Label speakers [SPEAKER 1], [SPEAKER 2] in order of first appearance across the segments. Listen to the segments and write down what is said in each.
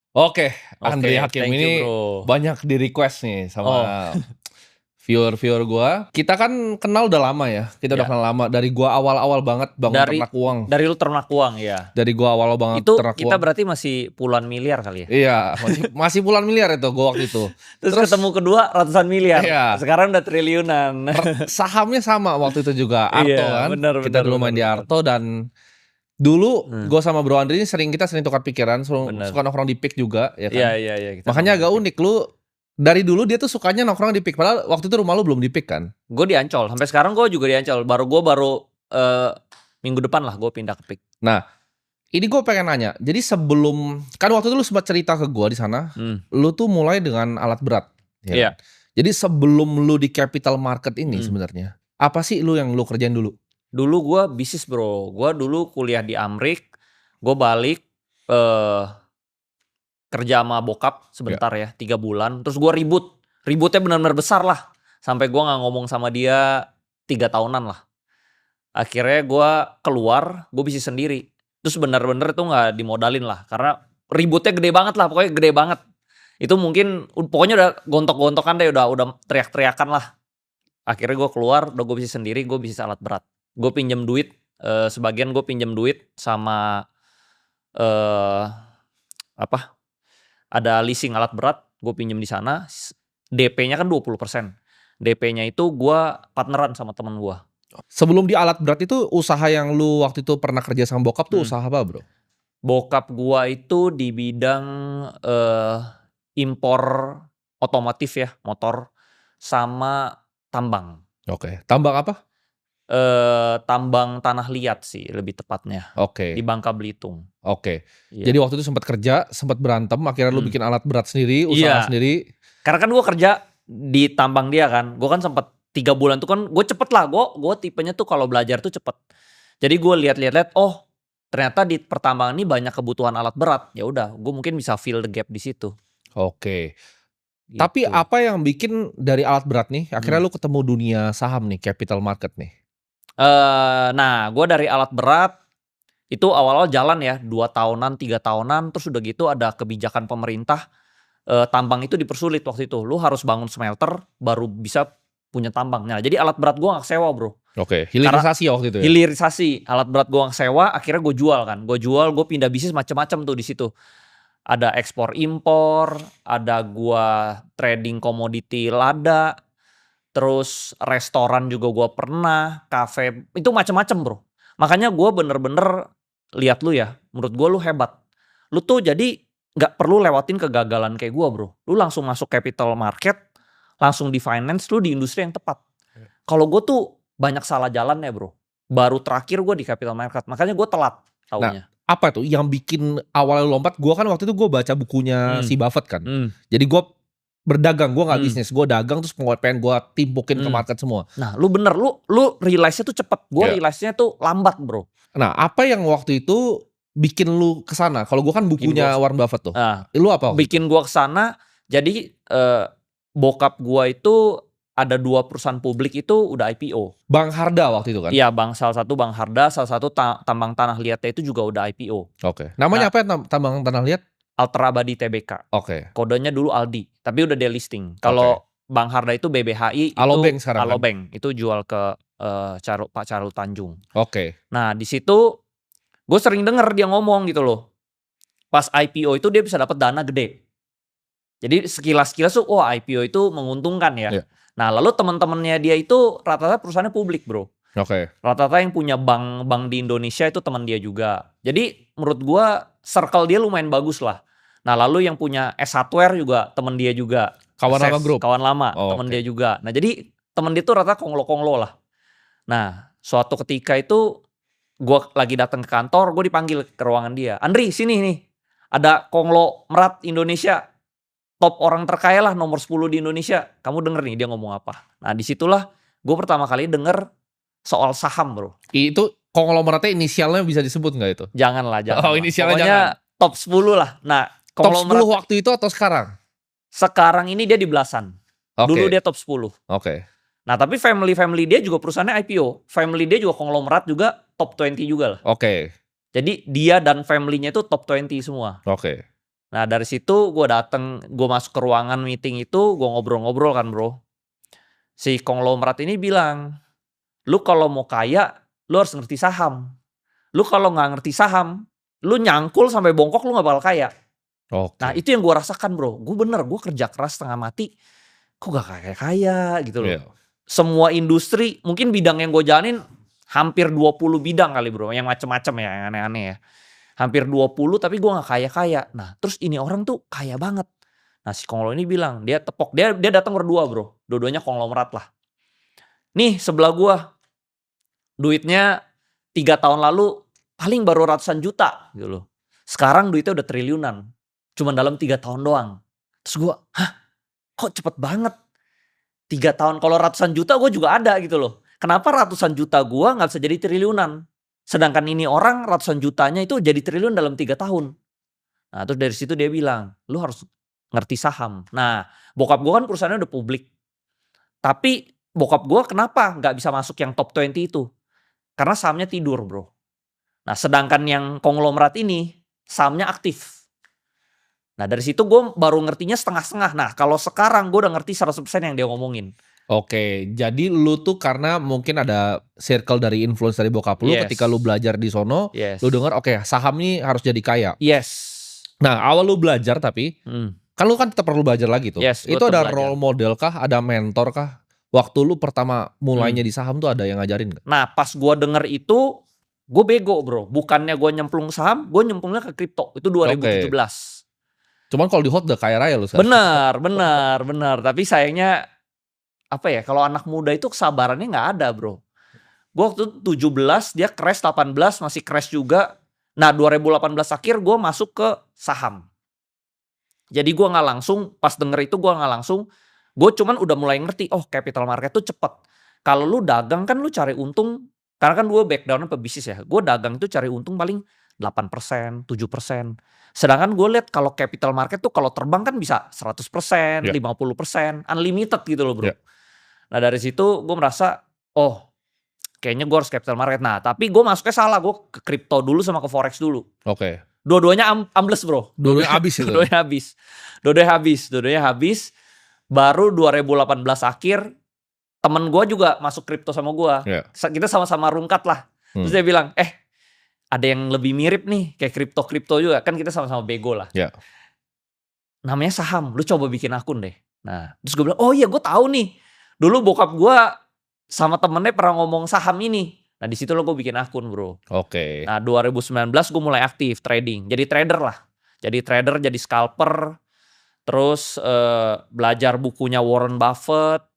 [SPEAKER 1] Oke, Andri
[SPEAKER 2] Oke,
[SPEAKER 1] Hakim
[SPEAKER 2] thank you,
[SPEAKER 1] ini
[SPEAKER 2] Bro.
[SPEAKER 1] banyak di-request nih
[SPEAKER 2] Oh,
[SPEAKER 1] sama viewer-viewer gua. Kita kan kenal udah lama ya, kita udah
[SPEAKER 2] ya.
[SPEAKER 1] kenal lama dari gua awal-awal banget bangun
[SPEAKER 2] Dari
[SPEAKER 1] ternak uang.
[SPEAKER 2] dari lu ternak uang, ya.
[SPEAKER 1] Dari gua awal banget
[SPEAKER 2] Itu
[SPEAKER 1] ternak
[SPEAKER 2] kita
[SPEAKER 1] uang.
[SPEAKER 2] berarti masih puluhan miliar kali ya?
[SPEAKER 1] Iya, masih masih puluhan miliar itu gua waktu itu.
[SPEAKER 2] Terus ketemu
[SPEAKER 1] Terus
[SPEAKER 2] kedua ratusan miliar,
[SPEAKER 1] iya,
[SPEAKER 2] sekarang udah triliunan.
[SPEAKER 1] sahamnya sama waktu itu juga,
[SPEAKER 2] Iya,
[SPEAKER 1] Arto kan.
[SPEAKER 2] benar
[SPEAKER 1] Kita
[SPEAKER 2] benar
[SPEAKER 1] dulu
[SPEAKER 2] benar
[SPEAKER 1] main di
[SPEAKER 2] benar.
[SPEAKER 1] Arto dan dulu
[SPEAKER 2] Mmm,
[SPEAKER 1] gua sama Bro Andri ini kita sering tukar pikiran,
[SPEAKER 2] bener.
[SPEAKER 1] suka nongkrong di PIK juga ya
[SPEAKER 2] Iya
[SPEAKER 1] kan.
[SPEAKER 2] iya iya, kita
[SPEAKER 1] Makanya
[SPEAKER 2] nongkrong di
[SPEAKER 1] agak
[SPEAKER 2] PIK.
[SPEAKER 1] unik, lu dari dulu dia tuh sukanya nongkrong di PIK, padahal waktu itu rumah lu belum di PIK kan?
[SPEAKER 2] Gue di Ancol, sampai sekarang gue juga di Ancol. Baru, minggu depan lah gue pindah ke PIK.
[SPEAKER 1] Nah, ini gue pengen nanya, jadi sebelum kan waktu itu lu sempat cerita ke gue di sana,
[SPEAKER 2] Mmm,
[SPEAKER 1] lu tuh mulai dengan alat berat, ya kan?
[SPEAKER 2] iya,
[SPEAKER 1] Jadi sebelum lu di capital market ini
[SPEAKER 2] mhm.
[SPEAKER 1] sebenarnya, apa sih lu yang lu kerjain dulu?
[SPEAKER 2] Dulu gue bisnis, Bro. Gue dulu kuliah di Amrik, gue balik, eee kerja sama bokap
[SPEAKER 1] Ya.
[SPEAKER 2] sebentar ya, 3 bulan, terus gue ribut. Ributnya benar-benar besar lah, sampai gue nggak ngomong sama dia 3 tahunan lah. Akhirnya gue keluar, gue bisnis sendiri. Terus bener-bener itu nggak dimodalin lah, karena ributnya gede banget lah, pokoknya gede banget. Itu mungkin pokoknya udah gontok-gontokan deh, udah teriak-teriakan lah. Akhirnya gue keluar, udah gue bisnis sendiri, gue bisnis alat berat. Gue pinjem duit, sebagian gue pinjem duit sama, eee, apa, ada leasing alat berat, gue pinjem di sana, DP-nya kan 20%. DP-nya itu gue partneran sama temen gue.
[SPEAKER 1] Sebelum di alat berat itu usaha yang lu waktu itu pernah kerja sama bokap tuh
[SPEAKER 2] Mhm.
[SPEAKER 1] usaha apa, Bro?
[SPEAKER 2] Bokap gue itu di bidang, eee, impor otomotif ya, motor, sama tambang.
[SPEAKER 1] Oke, tambang apa?
[SPEAKER 2] Tambang tanah liat sih lebih tepatnya, di
[SPEAKER 1] Oke,
[SPEAKER 2] Bangka Belitung.
[SPEAKER 1] oke.
[SPEAKER 2] Iya,
[SPEAKER 1] Jadi waktu itu sempat kerja, sempat berantem, akhirnya lu
[SPEAKER 2] mhm.
[SPEAKER 1] bikin alat berat sendiri, usaha
[SPEAKER 2] Iya,
[SPEAKER 1] sendiri.
[SPEAKER 2] karena kan gue kerja di tambang dia kan, gue kan sempet 3 bulan tuh kan gue cepet lah, gue tipenya tuh kalau belajar tuh cepet. Jadi gue lihat-lihat, oh ternyata di pertambangan ini banyak kebutuhan alat berat, ya udah gue mungkin bisa fill the gap di situ,
[SPEAKER 1] Oke. Tapi
[SPEAKER 2] gitu.
[SPEAKER 1] apa yang bikin dari alat berat nih, akhirnya
[SPEAKER 2] Mmm.
[SPEAKER 1] lu ketemu dunia saham nih, capital market nih?
[SPEAKER 2] Nah gue dari alat berat, itu awal-awal jalan ya 2 tahunan, 3 tahunan, terus udah gitu ada kebijakan pemerintah, tambang itu dipersulit waktu itu, lu harus bangun smelter baru bisa punya tambang. Nah jadi alat berat gue nggak sewa, Bro.
[SPEAKER 1] Oke,
[SPEAKER 2] Karena
[SPEAKER 1] hilirisasi waktu itu ya?
[SPEAKER 2] hilirisasi, alat berat gue nggak sewa, akhirnya gue jual kan. Gue jual, gue pindah bisnis macem-macem tuh di situ. Ada ekspor impor, ada gua trading komoditi lada, terus restoran juga gua pernah, kafe, itu macem-macem, Bro. Makanya gua bener-bener lihat lu ya, menurut gua lu hebat. Lu tuh jadi nggak perlu lewatin kegagalan kayak gua, Bro. Lu langsung masuk capital market, langsung di finance, lu di industri yang tepat. Kalau gua tuh banyak salah jalannya, Bro. Baru terakhir gua di capital market, makanya gua telat
[SPEAKER 1] Nah,
[SPEAKER 2] taunya.
[SPEAKER 1] apa tuh yang bikin awalnya lu lompat? Gua kan waktu itu gua baca bukunya
[SPEAKER 2] Mmm,
[SPEAKER 1] si Buffett kan.
[SPEAKER 2] mmm,
[SPEAKER 1] Jadi gua berdagang, gua nggak
[SPEAKER 2] mmm,
[SPEAKER 1] bisnis, gua dagang terus pengen gua timpukin ke
[SPEAKER 2] mmm.
[SPEAKER 1] market semua.
[SPEAKER 2] Nah, lu bener, lu realize-nya tuh cepet, gua
[SPEAKER 1] Ya.
[SPEAKER 2] realize-nya tuh lambat, Bro.
[SPEAKER 1] Nah, apa yang waktu itu bikin lu ke sana? Kalau gua kan
[SPEAKER 2] Bikin gua
[SPEAKER 1] bukunya Warren Buffett tuh.
[SPEAKER 2] nah,
[SPEAKER 1] Lu apa waktu itu?
[SPEAKER 2] bikin gua ke sana, jadi, bokap gua itu ada 2 perusahaan publik itu udah IPO.
[SPEAKER 1] Bang Harda waktu itu kan?
[SPEAKER 2] Iya, salah satu Bang Harda, salah satu tambang tanah liatnya itu juga udah IPO.
[SPEAKER 1] Oke. Namanya
[SPEAKER 2] Nah,
[SPEAKER 1] apa ya tambang tanah liat?
[SPEAKER 2] Ultra Abadi Tbk,
[SPEAKER 1] Oke,
[SPEAKER 2] kodenya dulu Aldi, tapi udah delisting.
[SPEAKER 1] oke.
[SPEAKER 2] Kalau Bang Harda itu BBHI, itu
[SPEAKER 1] Alobank sekarang kan?
[SPEAKER 2] Alobank, itu jual ke, Pak Charul Tanjung.
[SPEAKER 1] Oke.
[SPEAKER 2] Nah, di situ gue sering denger dia ngomong gitu loh. Pas IPO itu dia bisa dapat dana gede. Jadi sekilas-sekilas tuh, wah IPO itu menguntungkan ya.
[SPEAKER 1] Iya.
[SPEAKER 2] Nah lalu teman-temannya dia itu rata-rata perusahaannya publik, Bro.
[SPEAKER 1] Oke.
[SPEAKER 2] Rata-rata yang punya bank di Indonesia itu teman dia juga. Jadi menurut gua circle dia lumayan bagus lah. Nah lalu yang punya S Hardware juga teman dia juga.
[SPEAKER 1] Kawan lama
[SPEAKER 2] Ses,
[SPEAKER 1] grup?
[SPEAKER 2] kawan lama,
[SPEAKER 1] Oh,
[SPEAKER 2] teman
[SPEAKER 1] oke.
[SPEAKER 2] dia juga. Nah jadi teman dia tuh rata konglo-konglo lah. Nah suatu ketika itu gua lagi datang ke kantor, gue dipanggil ke ruangan dia. Andri, sini nih. Ada konglomerat Indonesia, top orang terkaya lah, nomor 10 di Indonesia. Kamu denger nih dia ngomong apa. Nah disitulah gue pertama kali denger soal saham, Bro.
[SPEAKER 1] Itu konglomeratnya inisialnya bisa disebut nggak itu?
[SPEAKER 2] Janganlah,
[SPEAKER 1] Oh,
[SPEAKER 2] janganlah.
[SPEAKER 1] inisialnya
[SPEAKER 2] Pokoknya
[SPEAKER 1] jangan.
[SPEAKER 2] top 10 lah. Nah
[SPEAKER 1] Top 10
[SPEAKER 2] konglomerat
[SPEAKER 1] waktu itu atau sekarang?
[SPEAKER 2] sekarang ini dia di belasan. Dulu
[SPEAKER 1] Oke,
[SPEAKER 2] dia top 10.
[SPEAKER 1] oke.
[SPEAKER 2] Nah tapi family dia juga perusahaannya IPO. Family dia juga konglomerat juga top 20 juga lah.
[SPEAKER 1] Oke,
[SPEAKER 2] Jadi dia dan family-nya itu top 20 semua.
[SPEAKER 1] oke.
[SPEAKER 2] Nah dari situ gue masuk ke ruangan meeting itu, gue ngobrol-ngobrol kan bro. Si konglomerat ini bilang, lu kalau mau kaya, lu harus ngerti saham. Lu kalau nggak ngerti saham, lu nyangkul sampai bongkok lu nggak bakal kaya. Nah
[SPEAKER 1] Oke.
[SPEAKER 2] itu yang gue rasakan bro. Gue kerja keras setengah mati, kok gak kaya-kaya gitu loh.
[SPEAKER 1] Iya.
[SPEAKER 2] Semua industri, mungkin bidang yang gue jalanin hampir 20 bidang kali bro, yang macem-macem ya, yang aneh-aneh ya. Hampir 20 tapi gue gak kaya-kaya. Nah terus ini orang tuh kaya banget. Nah si konglo ini bilang, dia tepok, dia datang berdua bro. Dua-duanya konglomerat lah. Nih sebelah gue, duitnya 3 tahun lalu paling baru ratusan juta gitu loh. Sekarang duitnya udah triliunan. Cuman dalam 3 tahun doang. Terus gue, hah kok cepet banget? 3 tahun, kalau ratusan juta gue juga ada gitu loh. Kenapa ratusan juta gue gak bisa jadi triliunan? Sedangkan ini orang ratusan jutanya itu jadi triliun dalam 3 tahun. Nah terus dari situ dia bilang, lu harus ngerti saham. Nah bokap gue kan perusahaannya udah publik. Tapi bokap gue kenapa gak bisa masuk yang top 20 itu? Karena sahamnya tidur bro. Nah sedangkan yang konglomerat ini sahamnya aktif. Nah dari situ gue baru ngertinya setengah-setengah. Nah kalau sekarang gue udah ngerti 100% yang dia ngomongin.
[SPEAKER 1] Oke, jadi lu tuh karena mungkin ada circle dari influence dari bokap lu,
[SPEAKER 2] Yes.
[SPEAKER 1] ketika lu belajar di sono,
[SPEAKER 2] Yes.
[SPEAKER 1] lu denger oke saham nih harus jadi kaya.
[SPEAKER 2] Yes.
[SPEAKER 1] Nah awal lu belajar tapi, kan lu kan tetap perlu belajar lagi tuh.
[SPEAKER 2] Yes,
[SPEAKER 1] Itu
[SPEAKER 2] gua
[SPEAKER 1] ada
[SPEAKER 2] tetap
[SPEAKER 1] role
[SPEAKER 2] belajar.
[SPEAKER 1] model kah, ada mentor kah? Waktu lu pertama mulainya di saham tuh ada yang ngajarin gak?
[SPEAKER 2] Nah pas gue denger itu, gue bego bro. Bukannya gue nyemplung saham, gue nyemplungnya ke kripto. Itu 2017.
[SPEAKER 1] Cuman kalau di hot udah kaya raya lu sekarang.
[SPEAKER 2] Benar. Tapi sayangnya, apa ya, kalau anak muda itu kesabarannya gak ada bro. Gue waktu itu 17, dia crash 18, masih crash juga. Nah 2018 akhir gue masuk ke saham. Jadi gue gak langsung, pas denger itu gue gak langsung, gue cuman udah mulai ngerti, oh capital market tuh cepet. Kalau lu dagang kan lu cari untung, karena kan gue backgroundnya pebisnis ya, gue dagang itu cari untung paling 8%, 7%. Sedangkan gue lihat kalau capital market tuh kalau terbang kan bisa 100%, 50%, unlimited gitu loh bro.
[SPEAKER 1] Yeah.
[SPEAKER 2] Nah dari situ gue merasa, oh kayaknya gue harus capital market. Nah tapi gue masuknya salah, gue ke crypto dulu sama ke forex dulu.
[SPEAKER 1] Oke.
[SPEAKER 2] Dua-duanya ambles bro.
[SPEAKER 1] Dua-duanya habis itu.
[SPEAKER 2] Dua-duanya habis. Baru 2018 akhir, temen gue juga masuk kripto sama gue.
[SPEAKER 1] Yeah.
[SPEAKER 2] Kita sama-sama rungkat lah. Terus dia bilang, ada yang lebih mirip nih, kayak kripto juga. Kan kita sama-sama bego lah.
[SPEAKER 1] Yeah.
[SPEAKER 2] Namanya saham, lu coba bikin akun deh. Nah, terus gue bilang, oh iya gue tahu nih. Dulu bokap gue sama temennya pernah ngomong saham ini. Nah di situ lo gue bikin akun bro.
[SPEAKER 1] Oke.
[SPEAKER 2] Nah 2019 gue mulai aktif trading. Jadi trader lah. Jadi trader, jadi scalper. Terus belajar bukunya Warren Buffett.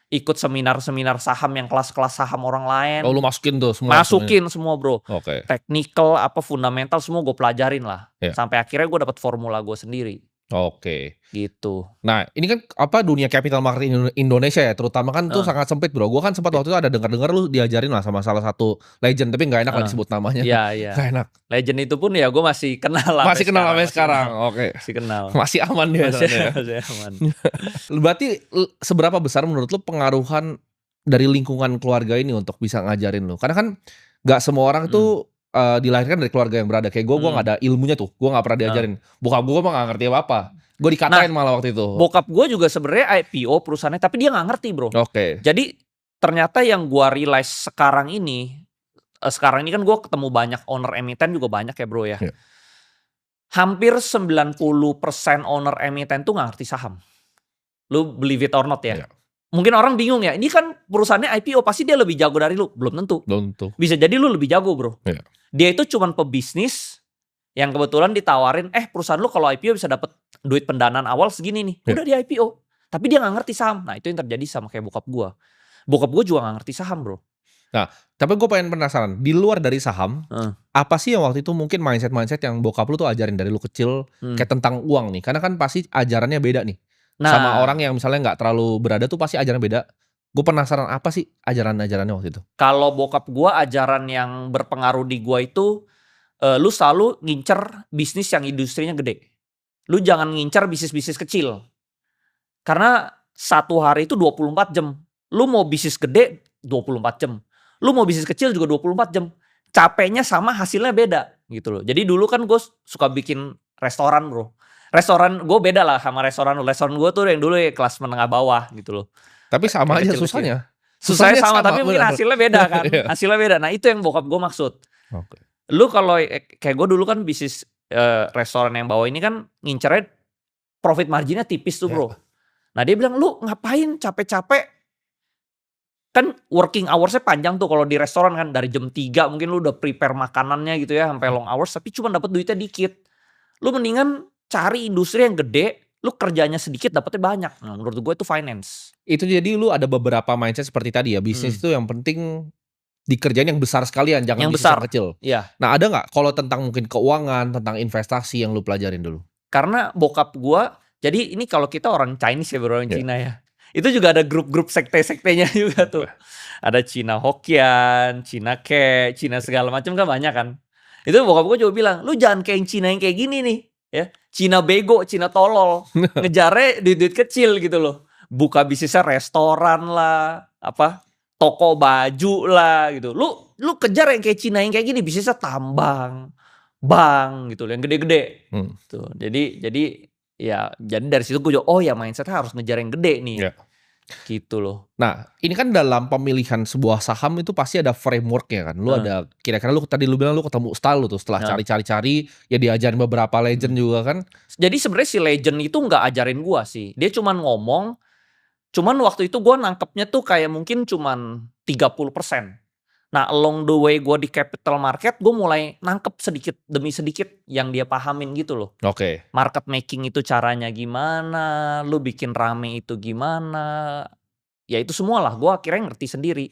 [SPEAKER 2] Ikut seminar-seminar saham yang kelas-kelas saham orang lain.
[SPEAKER 1] Oh lu masukin tuh semua?
[SPEAKER 2] Masukin semua bro.
[SPEAKER 1] Oke.
[SPEAKER 2] Technical, fundamental semua gue pelajarin lah.
[SPEAKER 1] Yeah.
[SPEAKER 2] Sampai akhirnya gue dapet formula gue sendiri.
[SPEAKER 1] Oke.
[SPEAKER 2] Gitu.
[SPEAKER 1] Nah ini kan dunia capital market Indonesia ya, terutama kan tuh sangat sempit bro. Gue kan sempat waktu itu ada dengar lu diajarin lah sama salah satu legend, tapi nggak enak lah disebut namanya.
[SPEAKER 2] Iya.
[SPEAKER 1] Gak enak.
[SPEAKER 2] Legend itu pun ya gue masih kenal lah.
[SPEAKER 1] Masih kenal sampai sekarang. Oke.
[SPEAKER 2] Masih kenal.
[SPEAKER 1] Masih aman dia.
[SPEAKER 2] Masih aman.
[SPEAKER 1] Berarti seberapa besar menurut lu pengaruhan dari lingkungan keluarga ini untuk bisa ngajarin lu? Karena kan nggak semua orang tuh dilahirkan dari keluarga yang berada. Kayak gue gak ada ilmunya tuh. Gue gak pernah diajarin. Bokap gue mah gak ngerti apa-apa. Gue dikatain malah waktu itu.
[SPEAKER 2] Bokap gue juga sebenarnya IPO perusahaannya, tapi dia gak ngerti bro.
[SPEAKER 1] Oke.
[SPEAKER 2] Jadi ternyata yang gue realize sekarang ini kan gue ketemu banyak owner emiten juga banyak ya bro ya.
[SPEAKER 1] Yeah.
[SPEAKER 2] Hampir 90% owner emiten tuh gak ngerti saham. Lu believe it or not ya.
[SPEAKER 1] Yeah.
[SPEAKER 2] Mungkin orang bingung ya, ini kan perusahaannya IPO, pasti dia lebih jago dari lu. Belum tentu. Bisa jadi lu lebih jago bro.
[SPEAKER 1] Yeah.
[SPEAKER 2] Dia itu cuman pebisnis yang kebetulan ditawarin, perusahaan lu kalau IPO bisa dapet duit pendanaan awal segini nih. Udah di IPO. Tapi dia gak ngerti saham. Nah itu yang terjadi sama kayak bokap gue. Bokap gue juga gak ngerti saham bro.
[SPEAKER 1] Nah tapi gue pengen penasaran, di luar dari saham, apa sih yang waktu itu mungkin mindset yang bokap lu tuh ajarin dari lu kecil, kayak tentang uang nih. Karena kan pasti ajarannya beda nih. Sama orang yang misalnya gak terlalu berada tuh pasti ajarannya beda. Gue penasaran apa sih ajaran-ajarannya waktu itu?
[SPEAKER 2] Kalau bokap gue, ajaran yang berpengaruh di gue itu, lu selalu ngincer bisnis yang industrinya gede. Lu jangan ngincer bisnis-bisnis kecil. Karena satu hari itu 24 jam. Lu mau bisnis gede 24 jam. Lu mau bisnis kecil juga 24 jam. Capeknya sama, hasilnya beda gitu loh. Jadi dulu kan gue suka bikin restoran bro. Restoran gue beda lah sama restoran gue tuh yang dulu ya kelas menengah bawah gitu loh.
[SPEAKER 1] Tapi sama aja
[SPEAKER 2] Kecil-kecil.
[SPEAKER 1] susahnya.
[SPEAKER 2] Susahnya sama tapi mungkin
[SPEAKER 1] bener.
[SPEAKER 2] hasilnya beda kan.
[SPEAKER 1] Iya.
[SPEAKER 2] Hasilnya beda. Nah itu yang bokap gue maksud.
[SPEAKER 1] Oke.
[SPEAKER 2] Lu kalau kayak gue dulu kan bisnis restoran yang bawah ini kan ngincernya profit marginnya tipis tuh bro. Nah dia bilang lu ngapain capek-capek. Kan working hoursnya panjang tuh kalau di restoran kan. Dari jam 3 mungkin lu udah prepare makanannya gitu ya. Sampai long hours tapi cuma dapat duitnya dikit. Lu mendingan cari industri yang gede. Lu kerjanya sedikit dapetnya banyak. Nah menurut gue itu finance.
[SPEAKER 1] Itu jadi lu ada beberapa mindset seperti tadi ya. Bisnis itu yang penting dikerjain yang besar sekalian. Jangan
[SPEAKER 2] Yang
[SPEAKER 1] bisnis
[SPEAKER 2] besar.
[SPEAKER 1] yang kecil.
[SPEAKER 2] Iya.
[SPEAKER 1] Nah ada gak kalau tentang mungkin keuangan, tentang investasi yang lu pelajarin dulu?
[SPEAKER 2] Karena bokap gue. Jadi ini kalau kita orang Chinese ya orang Cina ya. Itu juga ada grup-grup sekte-sektenya juga tuh. Ada Cina Hokian, Cina Ke, Cina segala macam kan banyak kan. Itu bokap gue juga bilang, lu jangan kayak yang Cina yang kayak gini nih. Ya, Cina bego, Cina tolol, ngejarnya duit-duit kecil gitu loh. Buka bisnisnya restoran lah, apa toko baju lah gitu. Lu kejar yang kayak Cina yang kayak gini, bisnisnya tambang, bank gitu, yang gede-gede. Tuh, jadi ya, jadi dari situ gue juga, oh ya mindsetnya harus ngejar yang gede nih, gitu loh.
[SPEAKER 1] Nah, ini kan dalam pemilihan sebuah saham itu pasti ada frameworknya kan. Lu ada kira-kira lu tadi lu bilang lu ketemu style lu tuh setelah cari-cari ya diajarin beberapa legend juga kan.
[SPEAKER 2] Jadi sebenarnya si legend itu nggak ajarin gua sih. Dia cuman ngomong, cuman waktu itu gua nangkepnya tuh kayak mungkin cuman 30%. Nah, along the way gua di capital market, gua mulai nangkep sedikit demi sedikit yang dia pahamin gitu loh.
[SPEAKER 1] Oke.
[SPEAKER 2] Market making itu caranya gimana, lu bikin rame itu gimana. Ya itu semua lah, gue akhirnya ngerti sendiri.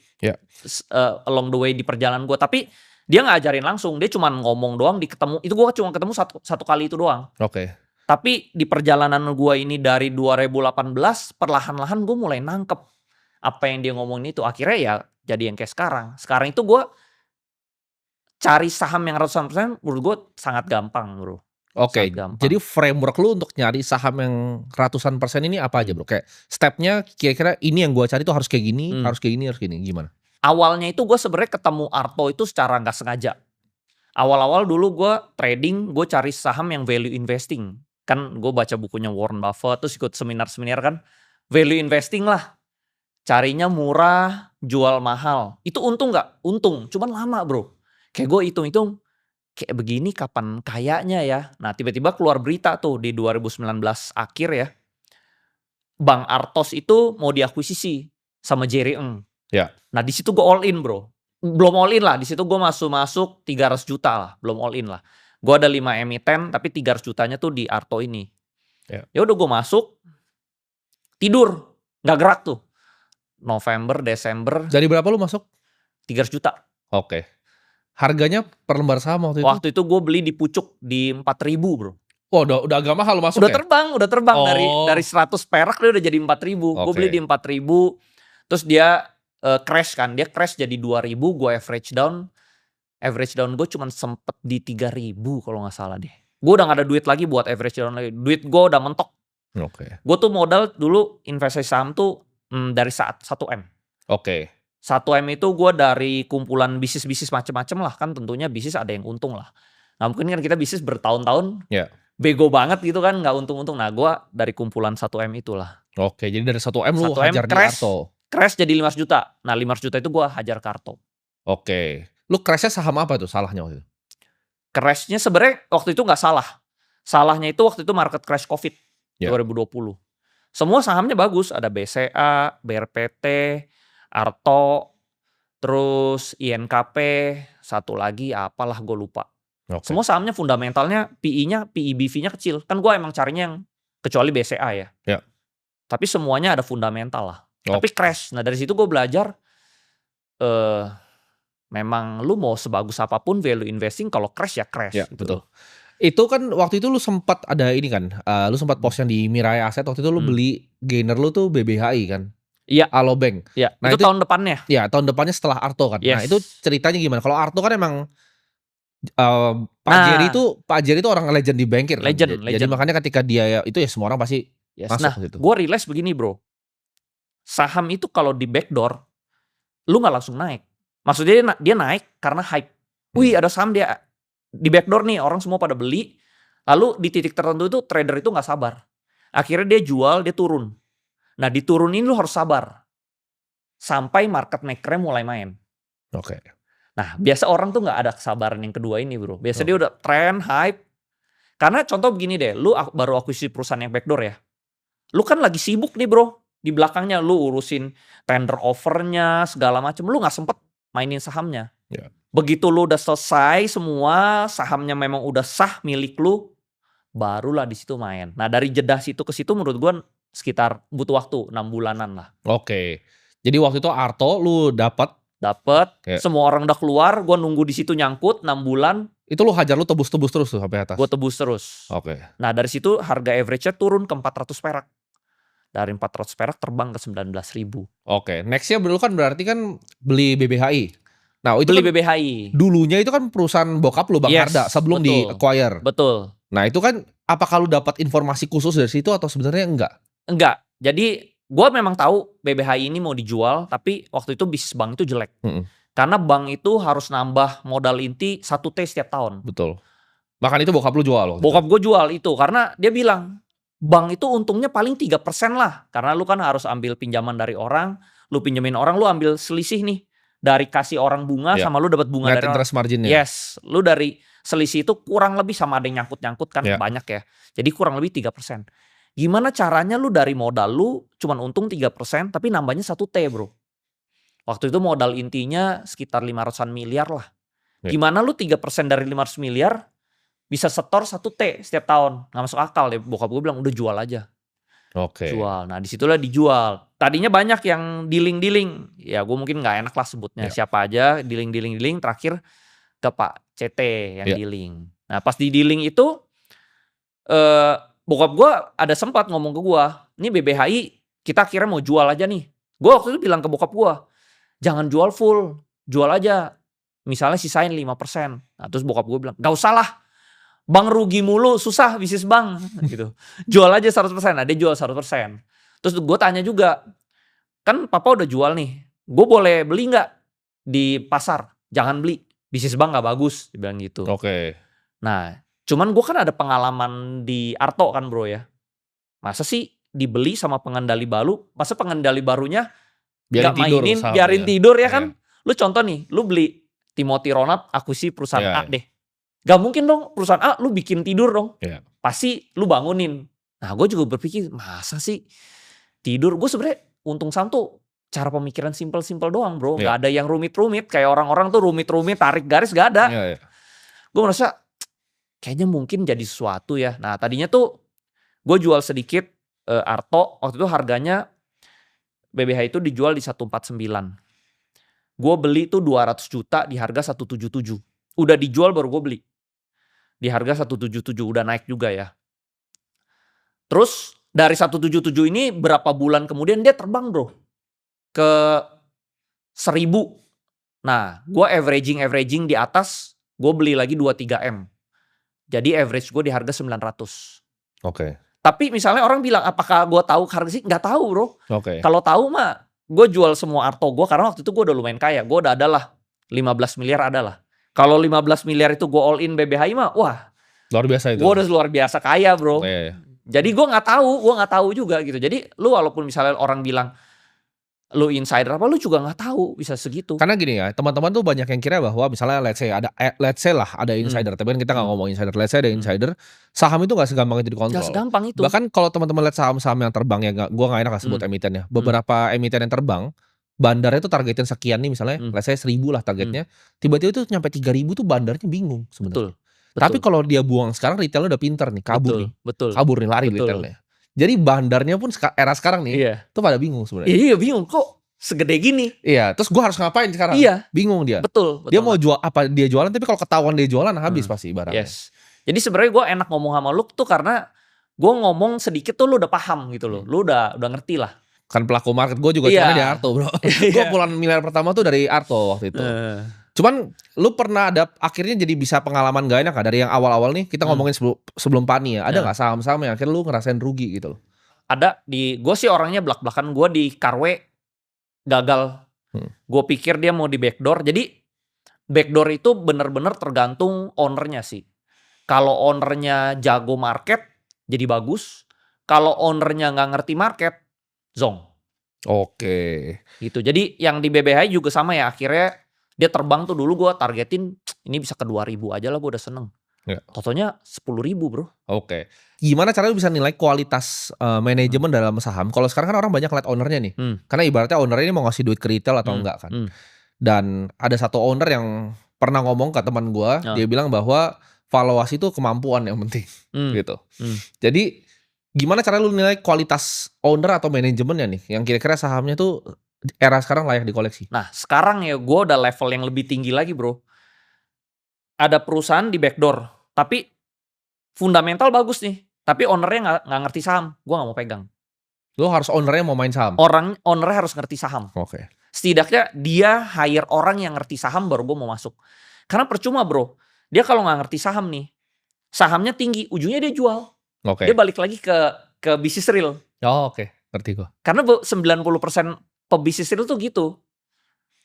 [SPEAKER 2] Along the way di perjalanan gue. Tapi dia gak ajarin langsung, dia cuma ngomong doang di ketemu. Itu gue cuma ketemu satu kali itu doang.
[SPEAKER 1] Oke.
[SPEAKER 2] Tapi di perjalanan gue ini dari 2018, perlahan-lahan gue mulai nangkep apa yang dia ngomongin itu. Akhirnya ya jadi yang kayak sekarang. Sekarang itu gue cari saham yang ratusan persen menurut gue sangat gampang bro.
[SPEAKER 1] Oke, jadi framework lu untuk nyari saham yang ratusan persen ini apa aja bro? Kayak stepnya kira-kira ini yang gue cari tuh harus kayak gini, harus kayak gini, harus gini, gimana?
[SPEAKER 2] Awalnya itu gue sebenarnya ketemu Arto itu secara nggak sengaja. Awal-awal dulu gue trading, gue cari saham yang value investing. Kan gue baca bukunya Warren Buffett, terus ikut seminar-seminar kan. Value investing lah. Carinya murah, jual mahal. Itu untung nggak? Untung, cuman lama bro. Kayak gue hitung-hitung, kayak begini kapan kayaknya ya. Nah tiba-tiba keluar berita tuh di 2019 akhir ya. Bang Artos itu mau diakuisisi sama Jerry Ng.
[SPEAKER 1] Ya.
[SPEAKER 2] Nah di situ gue all in bro. Belum all in lah, di situ gue masuk 300 juta lah. Belum all in lah. Gue ada 5 emiten tapi 300 jutanya tuh di Arto ini. Ya udah gue masuk. Tidur. Gak gerak tuh. November, Desember.
[SPEAKER 1] Jadi berapa lu masuk?
[SPEAKER 2] 300 juta.
[SPEAKER 1] Oke. Harganya per lembar saham waktu itu?
[SPEAKER 2] Waktu itu gue beli di pucuk di 4.000 bro.
[SPEAKER 1] Oh udah agak mahal masuk
[SPEAKER 2] udah
[SPEAKER 1] ya?
[SPEAKER 2] Udah terbang dari 100 perak dia udah jadi 4.000. Gue beli di 4.000. Terus dia crash kan. Dia crash jadi 2.000. Gue average down. Average down gue cuman sempet di 3.000 kalau gak salah deh. Gue udah gak ada duit lagi buat average down lagi. Duit gue udah mentok. Gue tuh modal dulu investasi saham tuh dari 1M. 1M itu gue dari kumpulan bisnis-bisnis macem-macem lah. Kan tentunya bisnis ada yang untung lah. Nah mungkin kan kita bisnis bertahun-tahun. Bego banget gitu kan. Gak untung-untung. Nah gue dari kumpulan 1M itulah.
[SPEAKER 1] Oke, jadi dari 1M lu hajar di Arto.
[SPEAKER 2] Crash jadi 500 juta. Nah 500 juta itu gue hajar ke Arto.
[SPEAKER 1] Oke. Lu crashnya saham apa tuh salahnya waktu itu?
[SPEAKER 2] Crashnya sebenarnya waktu itu gak salah. Salahnya itu waktu itu market crash COVID 2020. Semua sahamnya bagus. Ada BCA, BRPT, Arto, terus INKP, satu lagi apalah gue lupa. Semua sahamnya fundamentalnya PE-nya, PE/BV-nya kecil. Kan gue emang carinya yang kecuali BCA ya. Tapi semuanya ada fundamental lah. Tapi crash. Nah dari situ gue belajar memang lu mau sebagus apapun value investing kalau crash ya crash.
[SPEAKER 1] Gitu. Betul. Itu kan waktu itu lu sempat ada ini kan, lu sempat post yang di Mirai Asset waktu itu lu beli gainer lu tuh BBHI kan?
[SPEAKER 2] Iya.
[SPEAKER 1] Alobank.
[SPEAKER 2] Iya. Nah itu tahun depannya.
[SPEAKER 1] Iya tahun depannya setelah Arto kan. Nah itu ceritanya gimana? Kalau Arto kan emang Pak Jerry itu orang legend di bankir kan?
[SPEAKER 2] Legend.
[SPEAKER 1] Jadi makanya ketika dia itu ya semua orang pasti masuk
[SPEAKER 2] nah,
[SPEAKER 1] gitu.
[SPEAKER 2] Gue realize begini bro. Saham itu kalau di backdoor, lu gak langsung naik. Maksudnya dia naik karena hype. Wih ada saham dia di backdoor nih, orang semua pada beli. Lalu di titik tertentu itu trader itu nggak sabar. Akhirnya dia jual, dia turun. Nah diturunin lu harus sabar. Sampai market maker-nya mulai main.
[SPEAKER 1] Oke.
[SPEAKER 2] Nah biasa orang tuh nggak ada kesabaran yang kedua ini bro. Biasa dia udah trend, hype. Karena contoh begini deh, lu baru akuisisi perusahaan yang backdoor ya. Lu kan lagi sibuk nih bro. Di belakangnya lu urusin tender offernya, segala macam. Lu gak sempet mainin sahamnya.
[SPEAKER 1] Yeah.
[SPEAKER 2] Begitu lu udah selesai semua, sahamnya memang udah sah milik lu, barulah di situ main. Nah dari jeda situ ke situ menurut gue sekitar butuh waktu 6 bulanan lah.
[SPEAKER 1] Oke. Jadi waktu itu Arto lu dapat,
[SPEAKER 2] semua orang udah keluar, gue nunggu di situ nyangkut 6 bulan.
[SPEAKER 1] Itu lu hajar, lu tebus-tebus terus tuh sampai atas?
[SPEAKER 2] Gue tebus terus.
[SPEAKER 1] Oke.
[SPEAKER 2] Nah dari situ harga average-nya turun ke 400 perak. Dari 400 perak terbang ke 19.000.
[SPEAKER 1] Oke, nextnya dulu kan berarti kan beli BBHI. Nah itu
[SPEAKER 2] beli
[SPEAKER 1] kan
[SPEAKER 2] BBHI.
[SPEAKER 1] Dulunya itu kan perusahaan bokap lu Bang Harda sebelum di acquire.
[SPEAKER 2] Betul.
[SPEAKER 1] Nah itu kan apakah lu dapat informasi khusus dari situ atau sebenarnya enggak?
[SPEAKER 2] Enggak. Jadi gue memang tahu BBHI ini mau dijual, tapi waktu itu bisnis bank itu jelek. Karena bank itu harus nambah modal inti 1T setiap tahun.
[SPEAKER 1] Betul. Bahkan itu bokap lu jual loh.
[SPEAKER 2] Bokap gue jual itu karena dia bilang bank itu untungnya paling 3% lah. Karena lu kan harus ambil pinjaman dari orang, lu pinjemin orang, lu ambil selisih nih. Dari kasih orang bunga sama lu dapat bunga
[SPEAKER 1] net
[SPEAKER 2] dari
[SPEAKER 1] interest
[SPEAKER 2] orang.
[SPEAKER 1] Marginnya.
[SPEAKER 2] Yes, lu dari selisih itu kurang lebih sama ada yang nyangkut-nyangkut kan banyak ya. Jadi kurang lebih 3%. Gimana caranya lu dari modal lu cuman untung 3% tapi nambahnya 1T bro. Waktu itu modal intinya sekitar 500-an miliar lah. Gimana lu 3% dari 500 miliar bisa setor 1T setiap tahun. Gak masuk akal deh. Bokap gue bilang udah jual aja.
[SPEAKER 1] Oke.
[SPEAKER 2] Jual. Nah disitulah dijual. Tadinya banyak yang dealing-dealing. Ya gue mungkin gak enak lah sebutnya. Siapa aja dealing-dealing. Terakhir ke Pak CT yang dealing. Nah pas di dealing itu bokap gue ada sempat ngomong ke gue. Ini BBHI kita akhirnya mau jual aja nih. Gue waktu itu bilang ke bokap gue. Jangan jual full. Jual aja. Misalnya sisain 5%. Nah terus bokap gue bilang gak usah lah. Bang rugi mulu, susah bisnis bang gitu. Jual aja 100%. Nah dia jual 100%. Terus gue tanya juga, kan papa udah jual nih, gue boleh beli gak di pasar? Jangan beli, bisnis bang gak bagus, dia bilang gitu.
[SPEAKER 1] Oke.
[SPEAKER 2] Nah cuman gue kan ada pengalaman di Arto kan bro ya. Masa sih dibeli sama pengendali baru, masa pengendali barunya
[SPEAKER 1] biarin
[SPEAKER 2] gak mainin, biarin tidur ya kan. Lu contoh nih, lu beli Timothy Ronald akuisisi perusahaan A deh. Gak mungkin dong perusahaan A lu bikin tidur dong. Pasti lu bangunin. Nah gue juga berpikir masa sih tidur. Gue sebenarnya untung saham tuh cara pemikiran simple-simple doang bro. Gak ada yang rumit-rumit. Kayak orang-orang tuh rumit-rumit tarik garis gak ada. Gue merasa kayaknya mungkin jadi sesuatu ya. Nah tadinya tuh gue jual sedikit Arto. Waktu itu harganya BBH itu dijual di 149. Gue beli tuh 200 juta di harga 177. Udah dijual baru gue beli. Di harga 177 udah naik juga ya. Terus dari 177 ini berapa bulan kemudian dia terbang bro. Ke 1000. Nah gue averaging di atas. Gue beli lagi 2-3M. Jadi average gue di harga 900.
[SPEAKER 1] Oke.
[SPEAKER 2] Tapi misalnya orang bilang apakah gue tahu harga sih? Gak tahu bro. Kalau tahu mah gue jual semua Arto gue. Karena waktu itu gue udah lumayan kaya. Gue udah adalah 15 miliar adalah. Kalau 15 miliar itu gue all in BBHI mah, wah.
[SPEAKER 1] Luar biasa itu.
[SPEAKER 2] Gue udah luar biasa kaya bro. Jadi gue gak tahu juga gitu. Jadi lu walaupun misalnya orang bilang lu insider apa, lu juga gak tahu bisa segitu.
[SPEAKER 1] Karena gini ya, teman-teman tuh banyak yang kira bahwa misalnya let's say lah ada insider. Tapi kan kita gak ngomong insider. Let's say ada insider. Saham itu gak segampang itu dikontrol.
[SPEAKER 2] Gak segampang itu.
[SPEAKER 1] Bahkan kalau teman-teman lihat saham-saham yang terbang ya, gue gak enak lah sebut emitennya. Beberapa emiten yang terbang. Bandarnya tuh targetin sekian nih misalnya, let's say 1000 lah targetnya. Tiba-tiba itu nyampe 3000 tuh bandarnya bingung sebenarnya. Tapi kalau dia buang sekarang retailnya udah pinter nih, kabur nih. Kabur nih, lari retailnya. Jadi bandarnya pun era sekarang nih, tuh pada bingung sebenarnya.
[SPEAKER 2] Iya bingung kok segede gini.
[SPEAKER 1] Iya, terus gue harus ngapain sekarang? Bingung dia.
[SPEAKER 2] Betul.
[SPEAKER 1] Dia mau jual apa dia jualan, tapi kalau ketahuan dia jualan habis pasti barangnya.
[SPEAKER 2] Jadi sebenarnya gue enak ngomong sama lu tuh karena gue ngomong sedikit tuh lu udah paham gitu loh. Lu udah ngerti lah.
[SPEAKER 1] Kan pelaku market gue juga cuman di Arto bro. Gue puluhan miliar pertama tuh dari Arto waktu itu. Cuman lu pernah ada akhirnya jadi bisa pengalaman gak enak gak? Dari yang awal-awal nih kita ngomongin sebelum Pani ya. Ada gak saham-saham yang akhirnya lu ngerasain rugi gitu loh?
[SPEAKER 2] Ada. Gue sih orangnya belak-belakan. Gue di Karwe gagal. Gue pikir dia mau di backdoor. Jadi backdoor itu bener-bener tergantung ownernya sih. Kalau ownernya jago market, jadi bagus. Kalau ownernya nggak ngerti market, zong.
[SPEAKER 1] Oke.
[SPEAKER 2] Gitu. Jadi yang di BBHI juga sama ya. Akhirnya dia terbang tuh dulu gue targetin ini bisa ke 2.000 aja lah, gue udah seneng.
[SPEAKER 1] Ya.
[SPEAKER 2] Totalnya 10.000 bro.
[SPEAKER 1] Oke. Gimana caranya lu bisa nilai kualitas manajemen dalam saham? Kalau sekarang kan orang banyak lihat ownernya nih. Karena ibaratnya ownernya ini mau ngasih duit ke retail atau enggak kan. Dan ada satu owner yang pernah ngomong ke teman gua, dia bilang bahwa valuasi itu kemampuan yang penting gitu. Jadi gimana cara lu nilai kualitas owner atau manajemennya nih yang kira-kira sahamnya tuh era sekarang layak dikoleksi?
[SPEAKER 2] Nah sekarang ya gue udah level yang lebih tinggi lagi bro. Ada perusahaan di backdoor, tapi fundamental bagus nih, tapi ownernya nggak ngerti saham, gue nggak mau pegang.
[SPEAKER 1] Lo harus ownernya mau main saham?
[SPEAKER 2] Ownernya harus ngerti saham.
[SPEAKER 1] Oke.
[SPEAKER 2] Setidaknya dia hire orang yang ngerti saham baru gue mau masuk. Karena percuma bro, dia kalau nggak ngerti saham nih, sahamnya tinggi, ujungnya dia jual. Dia balik lagi ke bisnis real.
[SPEAKER 1] Oh oke, ngerti gue.
[SPEAKER 2] Karena 90% pebisnis real tuh gitu.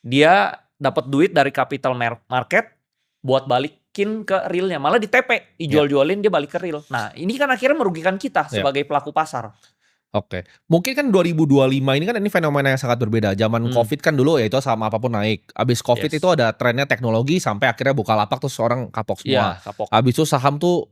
[SPEAKER 2] Dia dapat duit dari capital market buat balikin ke realnya. Malah di TP, dijual-jualin dia balik ke real. Nah ini kan akhirnya merugikan kita sebagai pelaku pasar.
[SPEAKER 1] Oke, mungkin kan 2025 ini kan ini fenomena yang sangat berbeda. Zaman COVID kan dulu ya itu sama apapun naik. Abis COVID itu ada trennya teknologi sampai akhirnya Bukalapak tuh orang kapok semua.
[SPEAKER 2] Kapok.
[SPEAKER 1] Abis itu saham tuh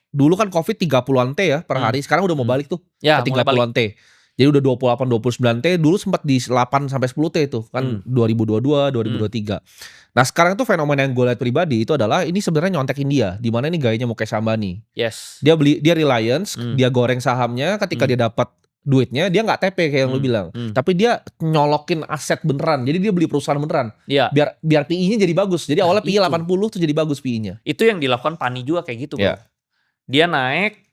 [SPEAKER 1] dulu kan COVID 30-an T ya per hari. Sekarang udah mau balik tuh ke 30-an T. Jadi udah 28-29 T, dulu sempat di 8 sampai 10 T itu kan 2022, 2023. Nah sekarang tuh fenomena yang gue lihat pribadi itu adalah ini sebenarnya nyontekin dia, di mana ini gayanya Mukesh Ambani.
[SPEAKER 2] Yes.
[SPEAKER 1] Dia Reliance, dia goreng sahamnya, ketika dia dapat duitnya dia nggak TP kayak yang lu bilang, tapi dia nyolokin aset beneran. Jadi dia beli perusahaan beneran. Biar PI-nya jadi bagus. Jadi awalnya PI 80 tuh jadi bagus PI-nya.
[SPEAKER 2] Itu yang dilakukan Pani juga kayak gitu, bro. Dia naik.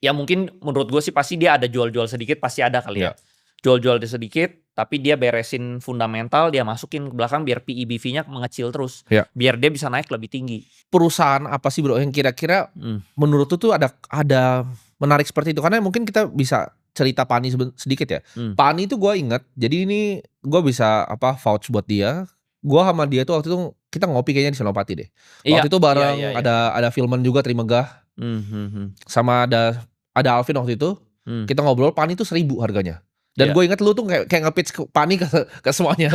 [SPEAKER 2] Ya mungkin menurut gue sih pasti dia ada jual-jual sedikit, pasti ada kali ya. Jual-jual sedikit, tapi dia beresin fundamental, dia masukin ke belakang biar PE BV-nya mengecil terus. Biar dia bisa naik lebih tinggi.
[SPEAKER 1] Perusahaan apa sih bro yang kira-kira menurut tuh ada menarik seperti itu? Karena mungkin kita bisa cerita Pani sedikit ya. Pani itu gue inget, jadi ini gue bisa vouch buat dia. Gue sama dia tuh waktu itu kita ngopi kayaknya di Senopati deh. Waktu itu bareng ada Filman juga Trimegah. Sama ada Alvin waktu itu, kita ngobrol Pani itu 1.000 harganya. Dan gue inget lu tuh kayak nge-pitch Pani ke semuanya.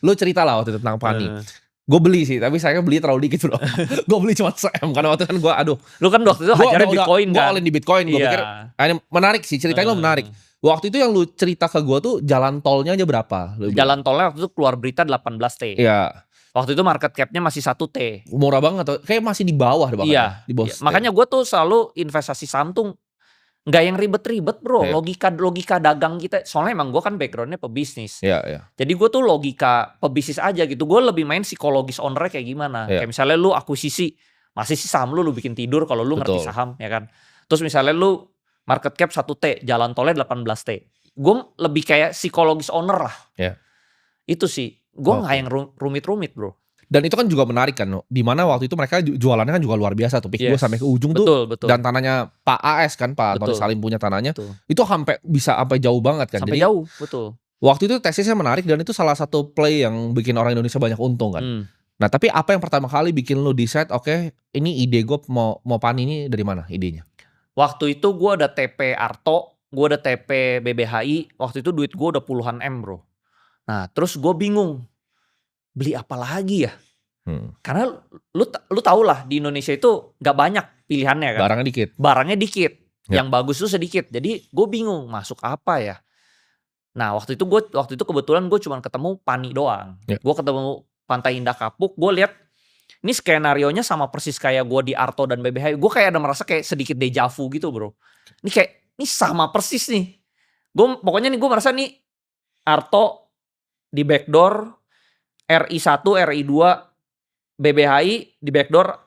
[SPEAKER 1] Lu cerita lah waktu itu tentang Pani. Gue beli sih, tapi saya beli terlalu dikit bro. Gue beli cuma 1 M karena waktu itu kan gue
[SPEAKER 2] Lu kan waktu itu hajarnya Bitcoin kan.
[SPEAKER 1] Gue all in di Bitcoin. Gue pikir ini menarik sih, ceritanya lo menarik. Waktu itu yang lu cerita ke gue tuh jalan tolnya aja berapa?
[SPEAKER 2] Jalan tolnya waktu itu keluar berita 18 T.
[SPEAKER 1] Iya.
[SPEAKER 2] Waktu itu market cap-nya masih 1 T.
[SPEAKER 1] Murah banget, kayak masih di bawah bahkan.
[SPEAKER 2] Iya.
[SPEAKER 1] Di bawah
[SPEAKER 2] makanya gue tuh selalu investasi saham tuh nggak yang ribet-ribet bro. Logika dagang kita. Soalnya emang gue kan backgroundnya pebisnis. Jadi gue tuh logika pebisnis aja gitu. Gue lebih main psikologis ownernya kayak gimana. Kayak misalnya lu akuisisi, masih sih saham lu bikin tidur kalau lu ngerti saham ya kan. Terus misalnya lu market cap 1 T, jalan tolnya 18 T. Gue lebih kayak psikologis owner lah. Itu sih. Gue nggak yang rumit-rumit bro.
[SPEAKER 1] Dan itu kan juga menarik kan, dimana waktu itu mereka jualannya kan juga luar biasa tuh. Pick gue sampai ke ujung tuh. Dan tanahnya Pak AS kan, Pak Antoni Salim punya tanahnya. Itu bisa sampai jauh banget kan.
[SPEAKER 2] Sampai jauh, betul.
[SPEAKER 1] Waktu itu tesisnya menarik dan itu salah satu play yang bikin orang Indonesia banyak untung kan. Nah tapi apa yang pertama kali bikin lu decide, oke, ini ide gue mau Pani ini dari mana idenya?
[SPEAKER 2] Waktu itu gue ada TP Arto, gue ada TP BBHI. Waktu itu duit gue udah puluhan M bro. Nah terus gue bingung, beli apa lagi ya? Karena lu tau lah di Indonesia itu gak banyak pilihannya kan. Barangnya dikit. Yang bagus tuh sedikit. Jadi gue bingung masuk apa ya. Nah waktu itu kebetulan gue cuma ketemu Pani doang. Gue ketemu Pantai Indah Kapuk. Gue lihat ini skenarionya sama persis kayak gue di Arto dan BBH. Gue kayak ada merasa kayak sedikit deja vu gitu bro. Ini sama persis nih. Pokoknya nih gue merasa nih Arto di backdoor, RI1, RI2, BBHI di backdoor